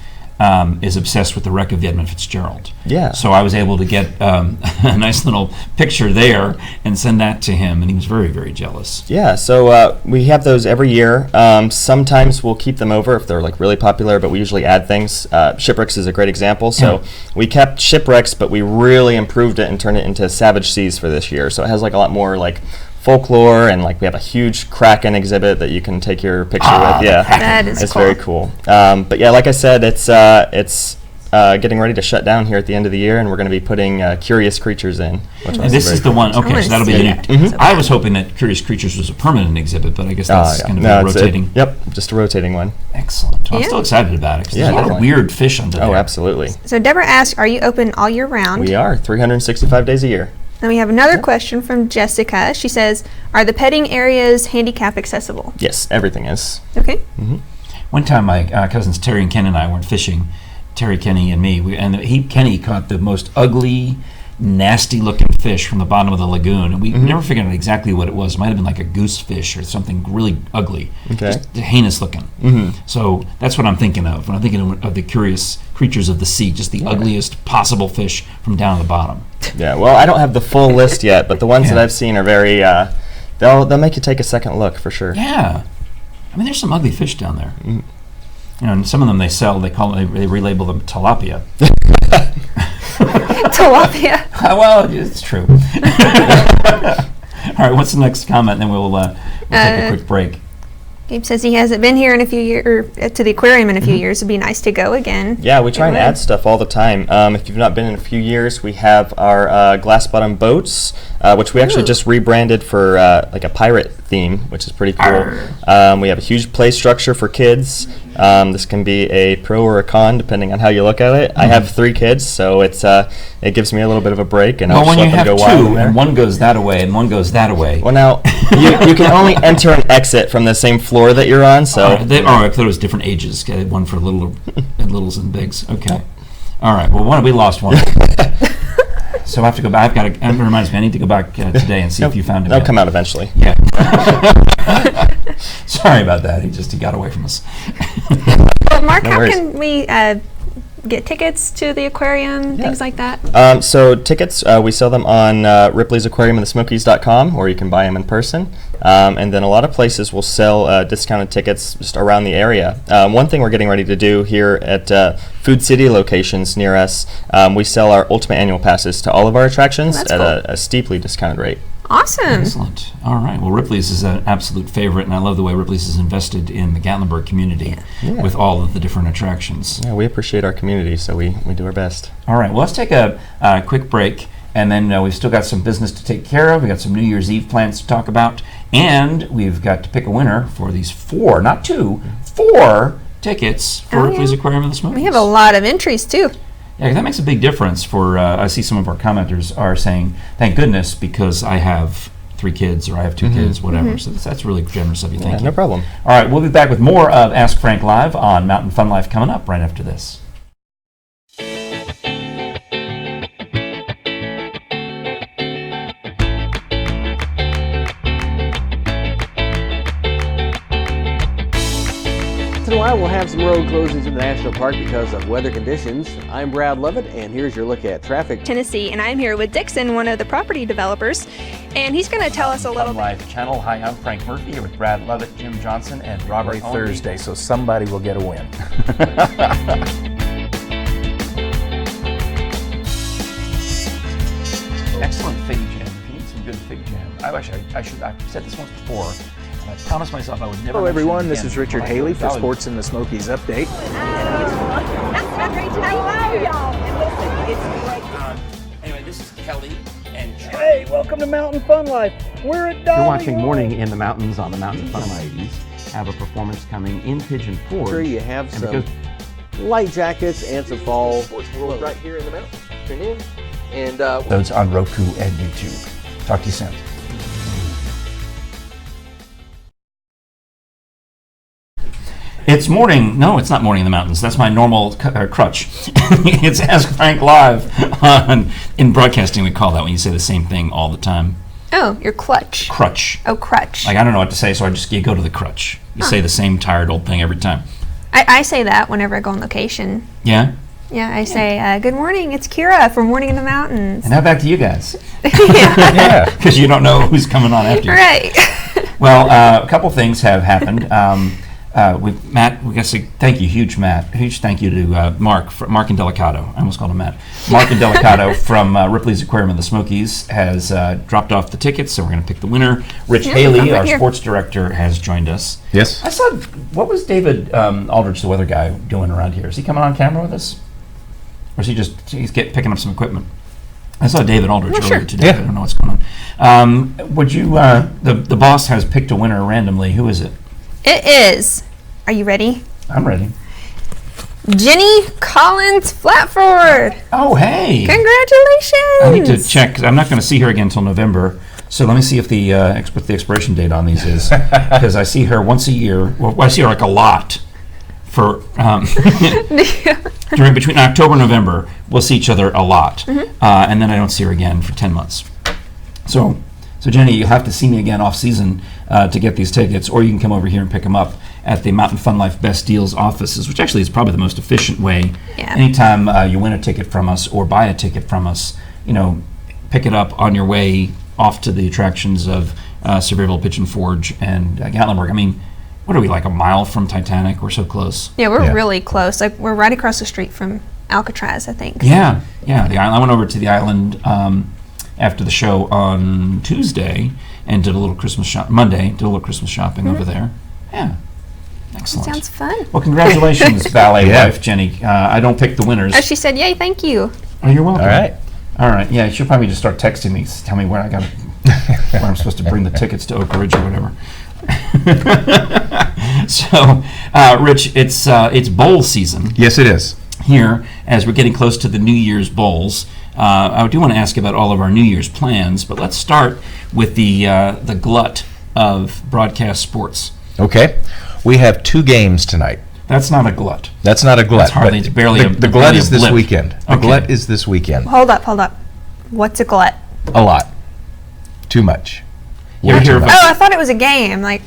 is obsessed with the wreck of the Edmund Fitzgerald. Yeah. So I was able to get a nice little picture there and send that to him, and he was very, very jealous. Yeah, so we have those every year. Sometimes we'll keep them over if they're like really popular, but we usually add things. Shipwrecks is a great example. So we kept Shipwrecks, but we really improved it and turned it into Savage Seas for this year. So it has like a lot more like folklore, and like we have a huge Kraken exhibit that you can take your picture with. Yeah, that is it's cool. very cool. But yeah, like I said, it's getting ready to shut down here at the end of the year, and we're going to be putting Curious Creatures in. Which And this is the one. Okay, so that'll be the new. So I was hoping that Curious Creatures was a permanent exhibit, but I guess that's going to be rotating. Yep, just a rotating one. Excellent. Well, I'm still excited about it because there's a lot of definitely. weird fish under there. Oh, absolutely. So Deborah asked, are you open all year round? We are 365 days a year. Then we have another question from Jessica. She says, are the petting areas handicap accessible? Yes, everything is. Okay. One time, my cousins Terry and Ken and I went fishing. Terry, Kenny, and me. Kenny caught the most ugly, nasty-looking fish from the bottom of the lagoon, and we never figured out exactly what it was. It might have been like a goosefish or something really ugly, just heinous looking. So that's what I'm thinking of when I'm thinking of the Curious Creatures of the Sea, just the ugliest possible fish from down at the bottom. Yeah, well, I don't have the full list yet, but the ones that I've seen are very, they'll make you take a second look for sure. Yeah. I mean, there's some ugly fish down there. You know, and some of them they relabel them tilapia. Tilapia. Well, it's true. All right, what's the next comment? Then we'll take a quick break. Gabe says he hasn't been here in a few years, to the aquarium in a few years. It'd be nice to go again. Yeah, we try and add stuff all the time. If you've not been in a few years, we have our glass bottom boats, which we actually just rebranded for like a pirate theme, which is pretty cool. We have a huge play structure for kids. This can be a pro or a con depending on how you look at it. I have 3 kids, so it gives me a little bit of a break, and I'll just let them go wild. When you have 2, and one goes that away and one goes that away. Well, now you can only enter and exit from the same floor that you're on. So I thought it was different ages. Okay, one for littles and bigs. Okay. All right. Well, we lost one. So I have to go back. It reminds me, I need to go back today and see if you found him. They'll come out eventually. Yeah. Sorry about that. He got away from us. Well, Mark, how can we get tickets to the aquarium, things like that? So tickets, we sell them on Ripley's Aquarium and the Smokies.com, or you can buy them in person. And then a lot of places will sell discounted tickets just around the area. One thing we're getting ready to do here at Food City locations near us, we sell our Ultimate Annual Passes to all of our attractions at a steeply discounted rate. Awesome. Excellent. All right. Well, Ripley's is an absolute favorite, and I love the way Ripley's is invested in the Gatlinburg community with all of the different attractions. Yeah, we appreciate our community, so we do our best. All right. Well, let's take a quick break, and then we've still got some business to take care of. We've got some New Year's Eve plans to talk about, and we've got to pick a winner for these 4, not 2, 4 tickets for Ripley's Aquarium and the Smokies. We have a lot of entries, too. Yeah, that makes a big difference for, I see some of our commenters are saying, thank goodness, because I have 3 kids or I have 2 kids, whatever. So that's really generous of you. Thank you. No problem. All right, we'll be back with more of Ask Frank Live on Mountain Fun Life coming up right after this. In a while, we'll have some road closings in the national park because of weather conditions. I'm Brad Lovett, and here's your look at traffic. Tennessee, and I'm here with Dixon, one of the property developers, and he's going to tell us a little bit. Live channel. Hi, I'm Frank Murphy here with Brad Lovett, Jim Johnson, and Robert Owen. Thursday, so somebody will get a win. Excellent fig jam. If you need some good fig jam, I've said this once before. I promised myself I would never. Hello everyone, this again. is Richard Haley for Sports in the Smokies Update. Anyway, this is Kelly and Charlie. Hey, welcome to Mountain Fun Life. We're at You're watching Morning in the Mountains on the Mountain Fun Life. Have a performance coming in Pigeon Forge. Sure, you have some light jackets and some fall sports world right here in the mountains. Tune in. And those on Roku and YouTube. Talk to you soon. It's morning. No, it's not Morning in the Mountains. That's my normal crutch. It's Ask Frank Live. In broadcasting, we call that when you say the same thing all the time. Oh, your clutch. Crutch. Oh, crutch. Like, I don't know what to say, so you go to the crutch. You say the same tired old thing every time. I say that whenever I go on location. Yeah? Yeah, I say, good morning, it's Kira from Morning in the Mountains. And how back to you guys? Yeah. Because you don't know who's coming on after you. Right. Well, a couple things have happened. With Matt, we got to say thank you, huge thank you to Mark Indelicato. I almost called him Matt. Mark Indelicato from Ripley's Aquarium and the Smokies has dropped off the tickets, so we're going to pick the winner. Rich Haley, our sports director, has joined us. Yes. I saw, what was David Aldridge, the weather guy, doing around here? Is he coming on camera with us? Or is he picking up some equipment? I saw David Aldridge earlier today. Yeah. I don't know what's going on. Would you, the boss has picked a winner randomly. Who is it? It is. Are you ready? I'm ready. Jenny Collins Flatford. Oh, hey. Congratulations. I need to check, because I'm not going to see her again until November. So let me see if what the expiration date on these is. Because I see her once a year. Well, I see her like a lot. For between October and November, we'll see each other a lot. And then I don't see her again for 10 months. So Jenny, you have to see me again off season to get these tickets, or you can come over here and pick them up at the Mountain Fun Life Best Deals offices, which actually is probably the most efficient way. Yeah. Anytime you win a ticket from us or buy a ticket from us, pick it up on your way off to the attractions of Sevierville, Pigeon Forge, and Gatlinburg. I mean, what are we, like a mile from Titanic? We're so close. Yeah, we're really close. Like, we're right across the street from Alcatraz, I think. Yeah, the island. I went over to the island after the show on Tuesday and did a little Christmas shopping over there. Yeah, excellent. Sounds fun. Well, congratulations, ballet wife Jenny. I don't pick the winners. Oh, she said, "Yay, thank you." Oh, you're welcome. All right. Yeah, she'll probably just start texting me, tell me where where I'm supposed to bring the tickets to Oak Ridge or whatever. So, Rich, it's bowl season. Yes, it is. Here, as we're getting close to the New Year's bowls, I do want to ask about all of our New Year's plans, but let's start with the glut of broadcast sports. Okay, we have 2 games tonight. That's not a glut. That's not a glut. That's hardly, it's barely the glut is this weekend. The Okay. glut is this weekend. Hold up. What's a glut? A lot. Too much. You ever hear of Oh, I thought it was a game. Like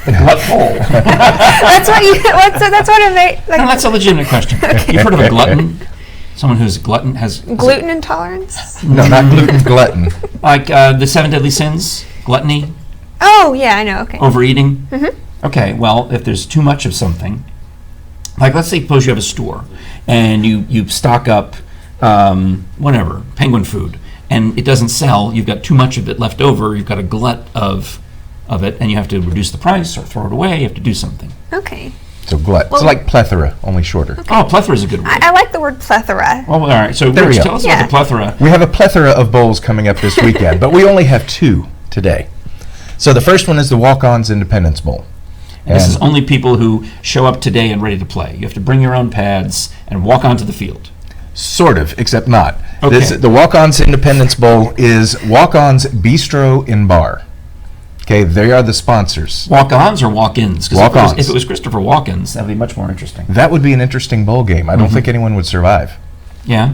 the glut bowl? that's what you. That's what it made. Like, No, that's a legitimate question. You've heard of a glutton? Someone who's a glutton has gluten intolerance. No, not gluten, glutton. Like the 7 deadly sins, gluttony, Oh yeah, I know. Okay. overeating. Okay, well, if there's too much of something, like let's say suppose you have a store and you stock up whatever, penguin food, and it doesn't sell, you've got too much of it left over, you've got a glut of it, and you have to reduce the price or throw it away, you have to do something. Okay. So glut. Well- it's like plethora, only shorter. Oh, plethora is a good word. I like the word plethora. Well, all right, so There we Rich, go. tell us about the plethora. We have a plethora of bowls coming up this weekend, but we only have 2 today. So the first one is the Walk-Ons Independence Bowl. And this is only people who show up today and ready to play. You have to bring your own pads and walk onto the field. Sort of, except not. Okay. The Walk-Ons Independence Bowl is Walk-Ons Bistro and Bar. Okay, they are the sponsors. Walk-ons or walk-ins? 'Cause Walk-ons. If it was Christopher Walken's, that would be much more interesting. That would be an interesting bowl game. I don't think anyone would survive. Yeah?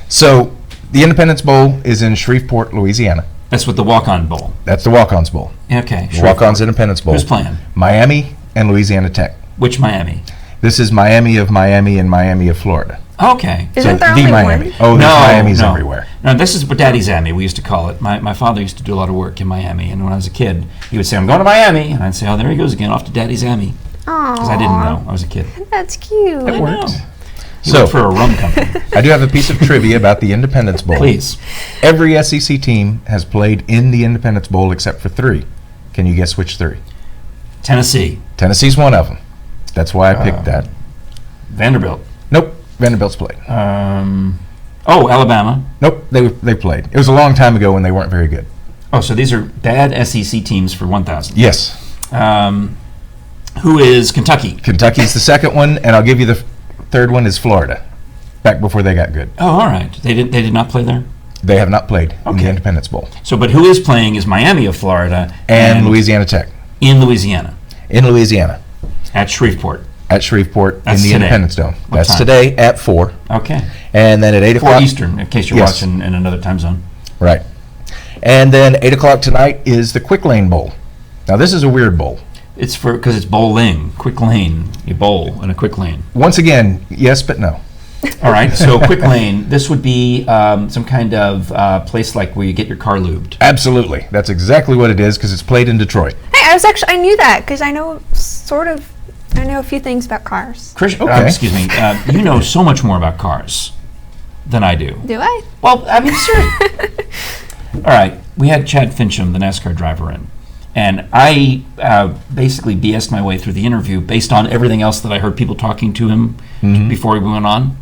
So the Independence Bowl is in Shreveport, Louisiana. That's what the walk-on bowl. That's the Walk-Ons Bowl. Okay. The Walk-Ons Independence Bowl. Who's playing? Miami and Louisiana Tech. Which Miami? This is Miami of Miami and Miami of Florida. Okay. Isn't there the only Miami. one? Oh, there's Miamis no. everywhere. No, this is what Daddy's Amy, we used to call it. My father used to do a lot of work in Miami, and when I was a kid, he would say, "I'm going to Miami," and I'd say, "Oh, there he goes again, off to Daddy's Amy," because I didn't know. I was a kid. That's cute. It worked. He So- worked for a rum company. I do have a piece of trivia about the Independence Bowl. Please. Every SEC team has played in the Independence Bowl except for 3. Can you guess which 3? Tennessee. Tennessee's one of them. That's why I picked that. Vanderbilt. Nope, Vanderbilt's played. Alabama. Nope, they played. It was a long time ago when they weren't very good. Oh, so these are bad SEC teams for 1,000. Yes. Who is Kentucky? Kentucky's the second one, and I'll give you the third one is Florida. Back before they got good. Oh, all right. They did not play there? They have not played in Okay. the Independence Bowl. So, but who is playing is Miami of Florida And Louisiana Tech. in Louisiana In Louisiana. at Shreveport. At Shreveport That's in the today. Independence Dome. What That's time? today at 4. Okay. And then at 8 4 o'clock. Eastern, in case you're Yes. watching in another time zone. Right. And then 8 o'clock tonight is the Quick Lane Bowl. Now, this is a weird bowl. It's because it's bowling, quick lane. You bowl in a quick lane. Once again, yes, but no. All right. So quick lane. This would be some kind of place like where you get your car lubed. Absolutely. That's exactly what it is because it's played in Detroit. Hey, I knew that because I know I know a few things about cars. Chris, Okay. excuse me. You know so much more about cars than I do. Do I? Well, I mean, sure. All right. We had Chad Fincham, the NASCAR driver, in. And I basically BS'd my way through the interview based on everything else that I heard people talking to him before we went on.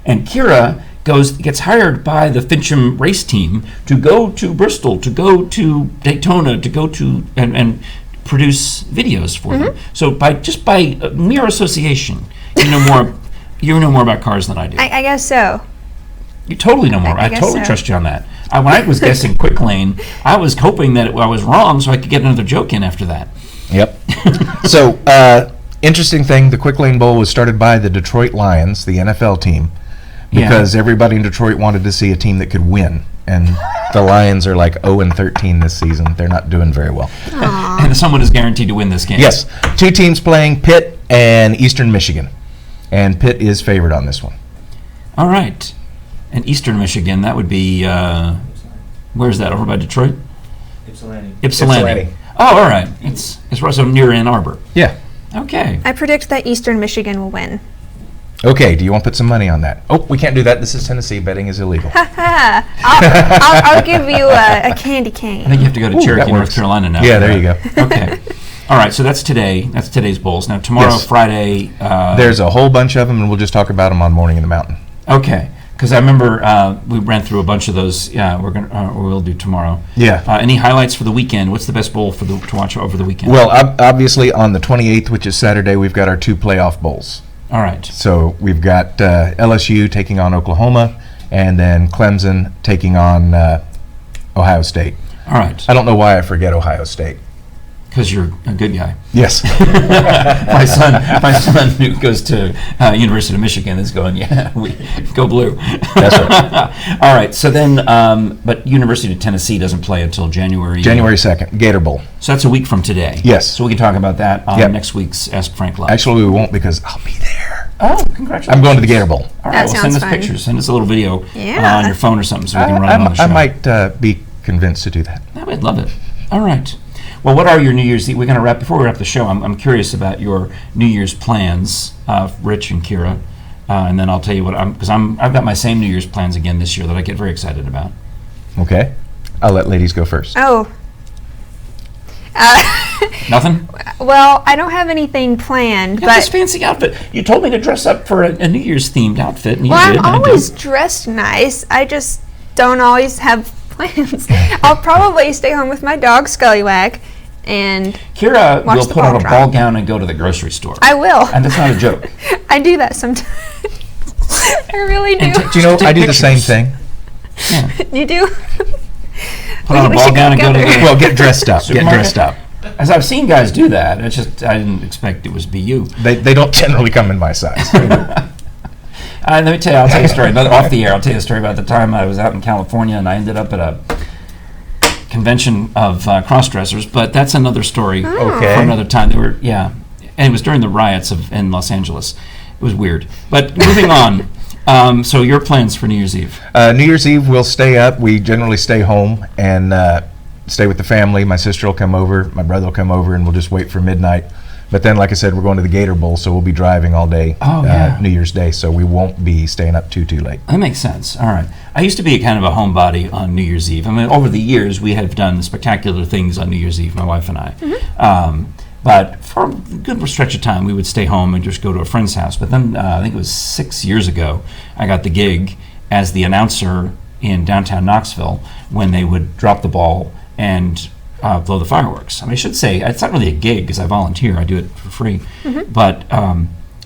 And Kira gets hired by the Fincham race team to go to Bristol, to go to Daytona, to go to and produce videos for them. So by mere association, you know more about cars than I do. I guess so. You totally know more. I I guess totally so. trust you on that. When I was guessing quick lane, I was hoping that I was wrong so I could get another joke in after that. Yep. So, interesting thing, the Quick Lane Bowl was started by the Detroit Lions, the NFL team, because everybody in Detroit wanted to see a team that could win. And the Lions are like 0-13 this season. They're not doing very well. And someone is guaranteed to win this game. Yes. 2 teams playing, Pitt and Eastern Michigan. And Pitt is favored on this one. All right. And Eastern Michigan, that would be Where's that? Over by Detroit? Ypsilanti. Ypsilanti. Oh, all right. It's right so near Ann Arbor. Yeah. Okay. I predict that Eastern Michigan will win. Okay, do you want to put some money on that? Oh, we can't do that. This is Tennessee. Betting is illegal. I'll give you a candy cane. I think you have to go to Cherokee, that North works. Carolina now. Yeah, there you go. Okay. All right, so that's today. That's today's bowls. Now, tomorrow, Yes. Friday. There's a whole bunch of them, and we'll just talk about them on Morning in the Mountain. Okay. Because I remember we ran through a bunch of those. Yeah, we'll do tomorrow. Yeah. Any highlights for the weekend? What's the best bowl to watch over the weekend? Well, obviously on the 28th, which is Saturday, we've got our 2 playoff bowls. All right. So we've got LSU taking on Oklahoma, and then Clemson taking on Ohio State. All right. I don't know why I forget Ohio State. Because you're a good guy. Yes. my son who goes to University of Michigan is going, yeah, we go blue. That's right. All right. So then, but University of Tennessee doesn't play until January 2nd, Gator Bowl. So that's a week from today. Yes. So we can talk about that on Yep. next week's Ask Frank Live. Actually, we won't because I'll be there. Oh, congratulations. I'm going to the Gator Bowl. All right. That Well, send sounds us fun. pictures. Send us a little video Yeah. on your phone or something so we can run it on the show. I might be convinced to do that. I would love it. All right. Well, what are your New Year's Eve? We're going to wrap before we wrap the show. I'm curious about your New Year's plans, Rich and Kira, and then I'll tell you what I've got my same New Year's plans again this year that I get very excited about. Okay. I'll let ladies go first. Oh. Nothing? Well, I don't have anything planned, You got but this fancy outfit. You told me to dress up for a New Year's themed outfit, and you well, did. I'm and I did. always dressed nice. I just don't always have plans. I'll probably stay home with my dog Scullywag and Kira watch will the put on a drop. ball gown and go to the grocery store. I will. And that's not a joke. I do that sometimes. I really do. Do you know, I do the same thing. Yeah. You do? Put on a We ball should gown and go to together. the Well, get dressed up. Get supermarket. dressed up. As I've seen guys do that, it's just I didn't expect it was be you. They don't generally come in my size. Let me tell you, I'll tell you a story. Off the air, I'll tell you a story about the time I was out in California and I ended up at a convention of cross-dressers, but that's another story Okay. for another time. They were, yeah, and it was during the riots in Los Angeles. It was weird. But moving on, so your plans for New Year's Eve? New Year's Eve, we'll stay up. We generally stay home and stay with the family. My sister will come over. My brother will come over, and we'll just wait for midnight. But then, like I said, we're going to the Gator Bowl, so we'll be driving all day New Year's Day, so we won't be staying up too late. That makes sense. All right. I used to be kind of a homebody on New Year's Eve. I mean, over the years, we have done spectacular things on New Year's Eve, my wife and I. But for a good stretch of time, we would stay home and just go to a friend's house. But then, I think it was 6 years ago, I got the gig as the announcer in downtown Knoxville when they would drop the ball and blow the fireworks. I mean, I should say, it's not really a gig because I volunteer. I do it for free. But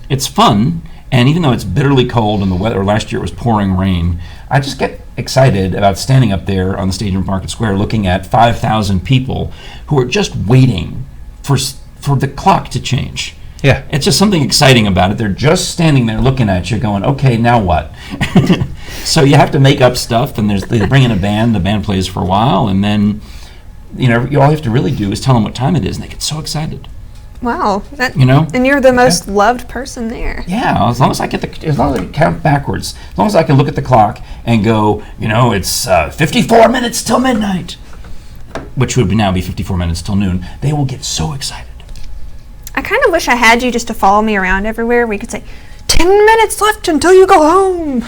it's fun. And even though it's bitterly cold and the weather, last year it was pouring rain, I just get excited about standing up there on the stage in Market Square looking at 5,000 people who are just waiting for the clock to change. Yeah. It's just something exciting about it. They're just standing there looking at you going, okay, now what? So you have to make up stuff, and they bring in a band, the band plays for a while, and then all you have to really do is tell them what time it is, and they get so excited. Wow. And you're the most loved person there. Yeah, as long as I count backwards, as long as I can look at the clock and go, it's 54 minutes till midnight, which would now be 54 minutes till noon, they will get so excited. I kind of wish I had you just to follow me around everywhere. We could say, 10 minutes left until you go home.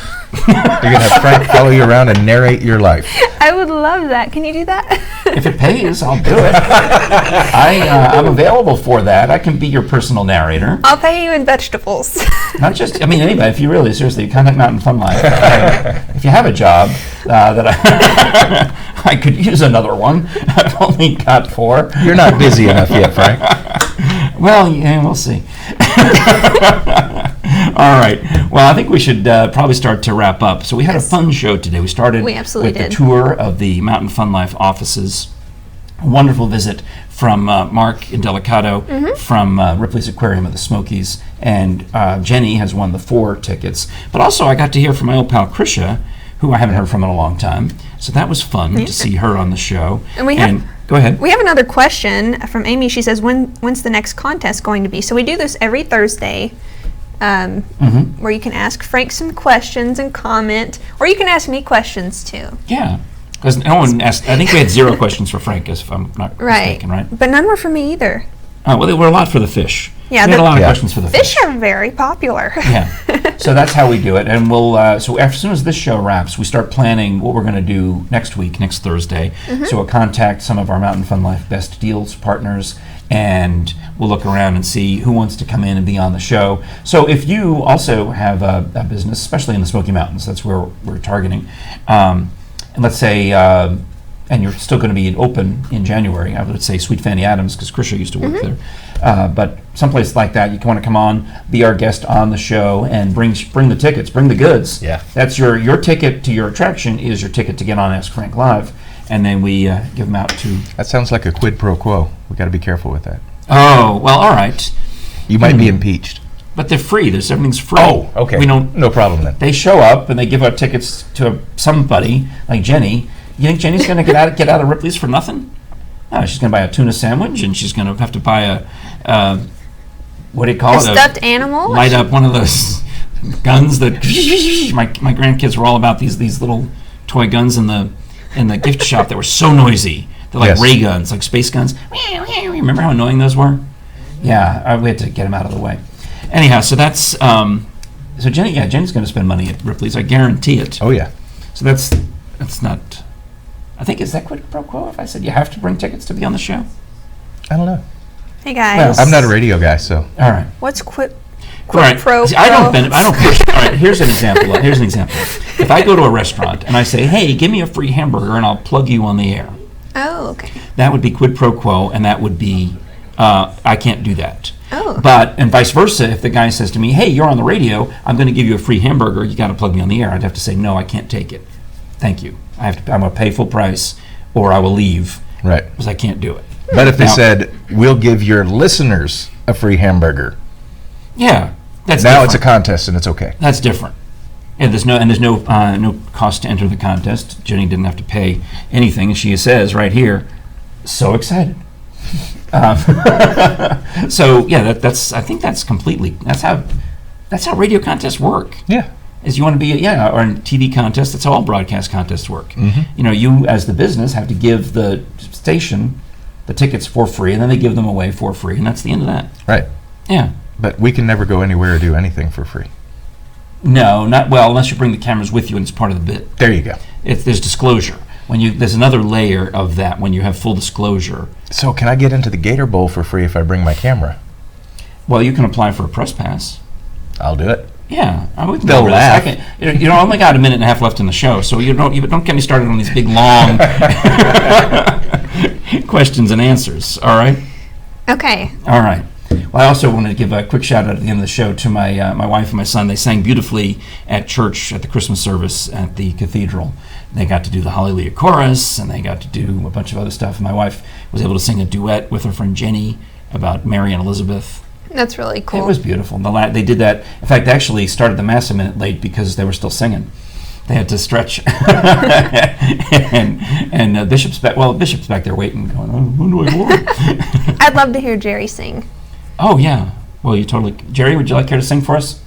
You're going to have Frank follow you around and narrate your life. I would love that. Can you do that? If it pays, I'll do it. I'm available for that. I can be your personal narrator. I'll pay you in vegetables. Not just, anybody, if you really, seriously, contact Mountain Fun Life. If you have a job that I could use another one, I've only got 4. You're not busy enough yet, Frank. Well, yeah, we'll see. All right. Well, I think we should probably start to wrap up. So we had a fun show today. We started with the tour of the Mountain Fun Life offices. A wonderful visit from Mark Indelicato from Ripley's Aquarium of the Smokies. And Jenny has won the 4 tickets. But also I got to hear from my old pal Krisha, who I haven't heard from in a long time. So that was fun to see her on the show. And go ahead. We have another question from Amy. She says, when's the next contest going to be? So we do this every Thursday, where you can ask Frank some questions and comment, or you can ask me questions too. Yeah. Because no one asked. I think we had 0 questions for Frank, if I'm not mistaken, right? But none were for me either. Oh, well, there were a lot for the fish. Yeah, we had a lot of questions for the fish. Fish are very popular. Yeah. So that's how we do it. And we'll, so as soon as this show wraps, we start planning what we're going to do next week, next Thursday. So we'll contact some of our Mountain Fun Life Best Deals partners, and we'll look around and see who wants to come in and be on the show. So if you also have a business, especially in the Smoky Mountains, that's where we're targeting, and let's say, and you're still going to be open in January, I would say Sweet Fanny Adams, because Krisha used to work there. But someplace like that, you want to come on, be our guest on the show, and bring the tickets, bring the goods. Yeah. That's your ticket to your attraction is your ticket to get on Ask Frank Live, and then we give them out to... That sounds like a quid pro quo. We got to be careful with that. Oh, well, all right. You might be impeached. But they're free. Everything's free. Oh, okay. We don't. No problem then. They show up and they give out tickets to somebody like Jenny. You think Jenny's going to get out of Ripley's for nothing? No, she's going to buy a tuna sandwich, and she's going to have to buy a what do you call it? A stuffed animal. Light up one of those guns that my grandkids were all about these little toy guns in the gift shop that were so noisy. They're like ray guns, like space guns. Remember how annoying those were? Yeah, we had to get them out of the way. Anyhow, so that's so Jenny. Yeah, Jenny's going to spend money at Ripley's. I guarantee it. Oh yeah. So that's not. I think, is that quid pro quo if I said you have to bring tickets to be on the show? I don't know. Hey guys. I'm not a radio guy, so. All right. What's quid right. pro See, quo? I don't push. All right, here's an example. If I go to a restaurant and I say, hey, give me a free hamburger and I'll plug you on the air. Oh, okay. That would be quid pro quo, and that would be, I can't do that. Oh. But, and vice versa, if the guy says to me, hey, you're on the radio, I'm going to give you a free hamburger, you got to plug me on the air, I'd have to say, no, I can't take it. Thank you. I'm going to pay full price, or I will leave. Right. Because I can't do it. But if they said, we'll give your listeners a free hamburger. Yeah. That's now different. It's a contest and it's okay. That's different. And there's no cost to enter the contest. Jenny didn't have to pay anything, and she says right here, so excited. So yeah, I think that's how radio contests work. Yeah. Is you want to be or in TV contests, that's how all broadcast contests work. Mm-hmm. You know, you as the business have to give the station the tickets for free, and then they give them away for free, and that's the end of that. Right. Yeah. But we can never go anywhere or do anything for free. No, not well, unless you bring the cameras with you and it's part of the bit. There you go. There's disclosure. There's another layer of that when you have full disclosure. So can I get into the Gator Bowl for free if I bring my camera? Well, you can apply for a press pass. I'll do it. Yeah, They'll laugh. You know, I only got a minute and a half left in the show, so you don't get me started on these big long questions and answers. All right. Okay. All right. Well, I also wanted to give a quick shout out at the end of the show to my wife and my son. They sang beautifully at church at the Christmas service at the cathedral. They got to do the Hallelujah chorus, and they got to do a bunch of other stuff. My wife was able to sing a duet with her friend Jenny about Mary and Elizabeth. That's really cool. It was beautiful. They did that. In fact, they actually started the Mass a minute late because they were still singing. They had to stretch. and Bishop's back. Well, Bishop's back there waiting, going, oh, when do I go on? I'd love to hear Jerry sing. Oh, yeah. Well, you totally... Jerry, would you like her to sing for us?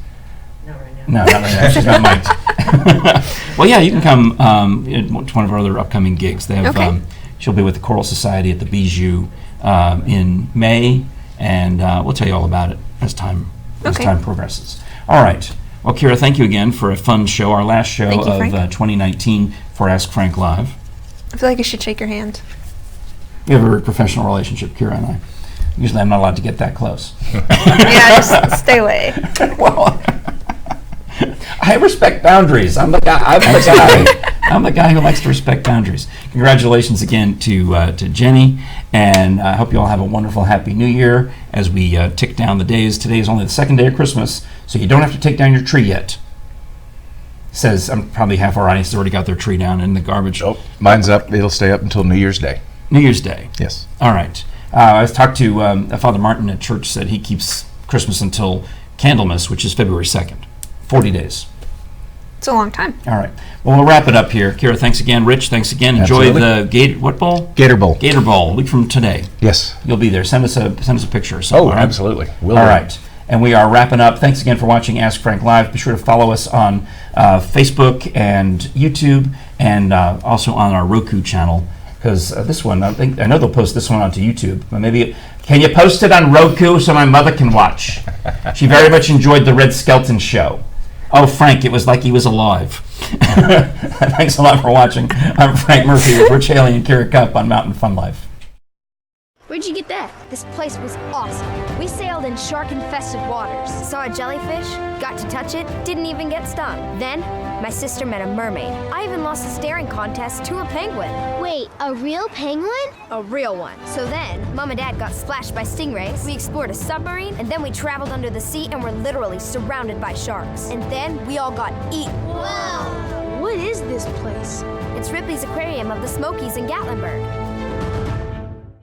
Not right now. No, not right now. She's not mic'd. Well, yeah, you can come to one of our other upcoming gigs. They have, she'll be with the Choral Society at the Bijou in May, and we'll tell you all about it as time progresses. All right. Well, Kira, thank you again for a fun show, our last show of 2019 for Ask Frank Live. I feel like I should shake your hand. We have a very professional relationship, Kira and I. Usually I'm not allowed to get that close. Yeah, just stay away. Well, I respect boundaries. I'm the guy. I'm the guy who likes to respect boundaries. Congratulations again to Jenny, and I hope you all have a wonderful, happy New Year as we tick down the days. Today is only the second day of Christmas, so you don't have to take down your tree yet. Says probably half our audience has already got their tree down in the garbage. Nope. Mine's up. It'll stay up until New Year's Day. New Year's Day. Yes. All right. I was talked to Father Martin at church. Said he keeps Christmas until Candlemas, which is February 2nd. 40 days. It's a long time. All right. Well, we'll wrap it up here. Kira, thanks again. Rich, thanks again. Enjoy the what bowl? Gator Bowl. Gator Bowl. A week from today. Yes. You'll be there. Send us a picture or something. Oh, absolutely. All right. And we are wrapping up. Thanks again for watching Ask Frank Live. Be sure to follow us on Facebook and YouTube. and also on our Roku channel. Because this one, I know they'll post this one onto YouTube. But maybe, can you post it on Roku so my mother can watch? She very much enjoyed the Red Skelton show. Oh, Frank, it was like he was alive. Thanks a lot for watching. I'm Frank Murphy with Rich Haley and Kira Cup on Mountain Fun Life. Where'd you get that? This place was awesome. We sailed in shark-infested waters, saw a jellyfish, got to touch it, didn't even get stung. Then, my sister met a mermaid. I even lost a staring contest to a penguin. Wait, a real penguin? A real one. So then, Mom and Dad got splashed by stingrays, we explored a submarine, and then we traveled under the sea and were literally surrounded by sharks. And then, we all got eaten. Wow! What is this place? It's Ripley's Aquarium of the Smokies in Gatlinburg.